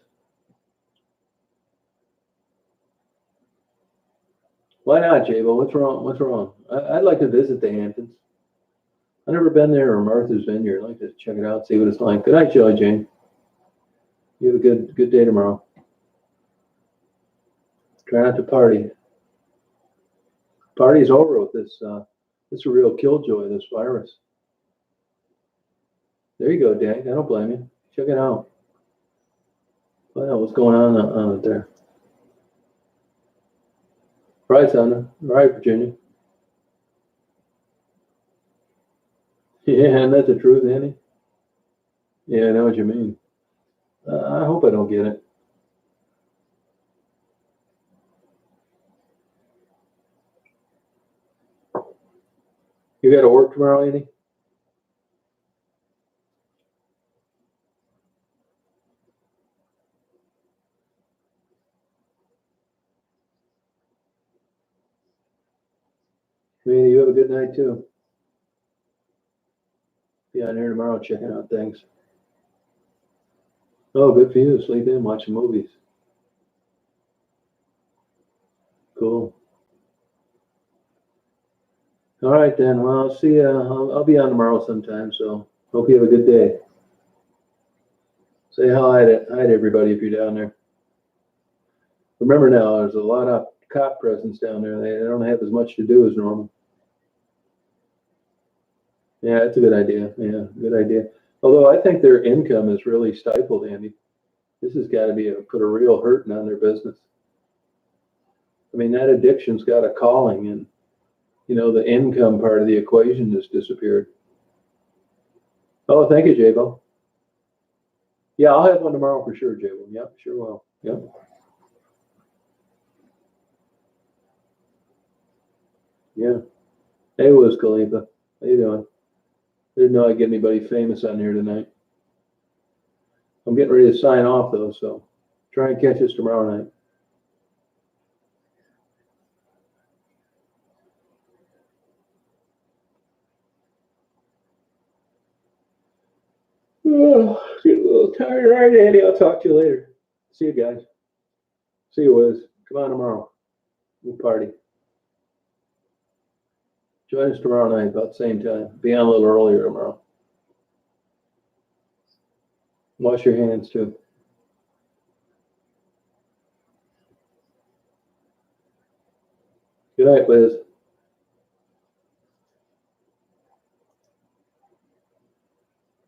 Why not, Jabo? What's wrong? What's wrong? I'd like to visit the Hamptons. I've never been there or Martha's Vineyard. I'd like to check it out, see what it's like. Good night, Joey Jane. You have a good day tomorrow. Try not to party. Party's over with this. This is a real killjoy, this virus. There you go, Dan. I don't blame you. Check it out. Find out what's going on it there. Right, Sandra. All right, Virginia. Yeah, and that's the truth, Andy. Yeah, I know what you mean. I hope I don't get it. You got to work tomorrow, Andy? Andy, you have a good night too. Be on here tomorrow checking out things. Oh, good for you. Sleep in, watching movies. Cool. All right then. Well, I'll see you. I'll be on tomorrow sometime. So hope you have a good day. Say hi to everybody if you're down there. Remember now, there's a lot of cop presence down there. They don't have as much to do as normal. Yeah, that's a good idea. Yeah, good idea. Although I think their income is really stifled, Andy. This has got to be put a real hurting on their business. I mean, that addiction's got a calling, and the income part of the equation has disappeared. Oh, thank you, Jabo. Yeah, I'll have one tomorrow for sure, Jabo. Yep, sure will. Yep. Yeah. Hey, Wiz Khalifa. How you doing? Didn't know I'd get anybody famous on here tonight. I'm getting ready to sign off though, so try and catch us tomorrow night. Oh, getting a little tired. All right, Andy. I'll talk to you later. See you guys. See you, Wiz. Come on tomorrow. We'll party. Join us tomorrow night about the same time. Be on a little earlier tomorrow. Wash your hands too. Good night, Liz.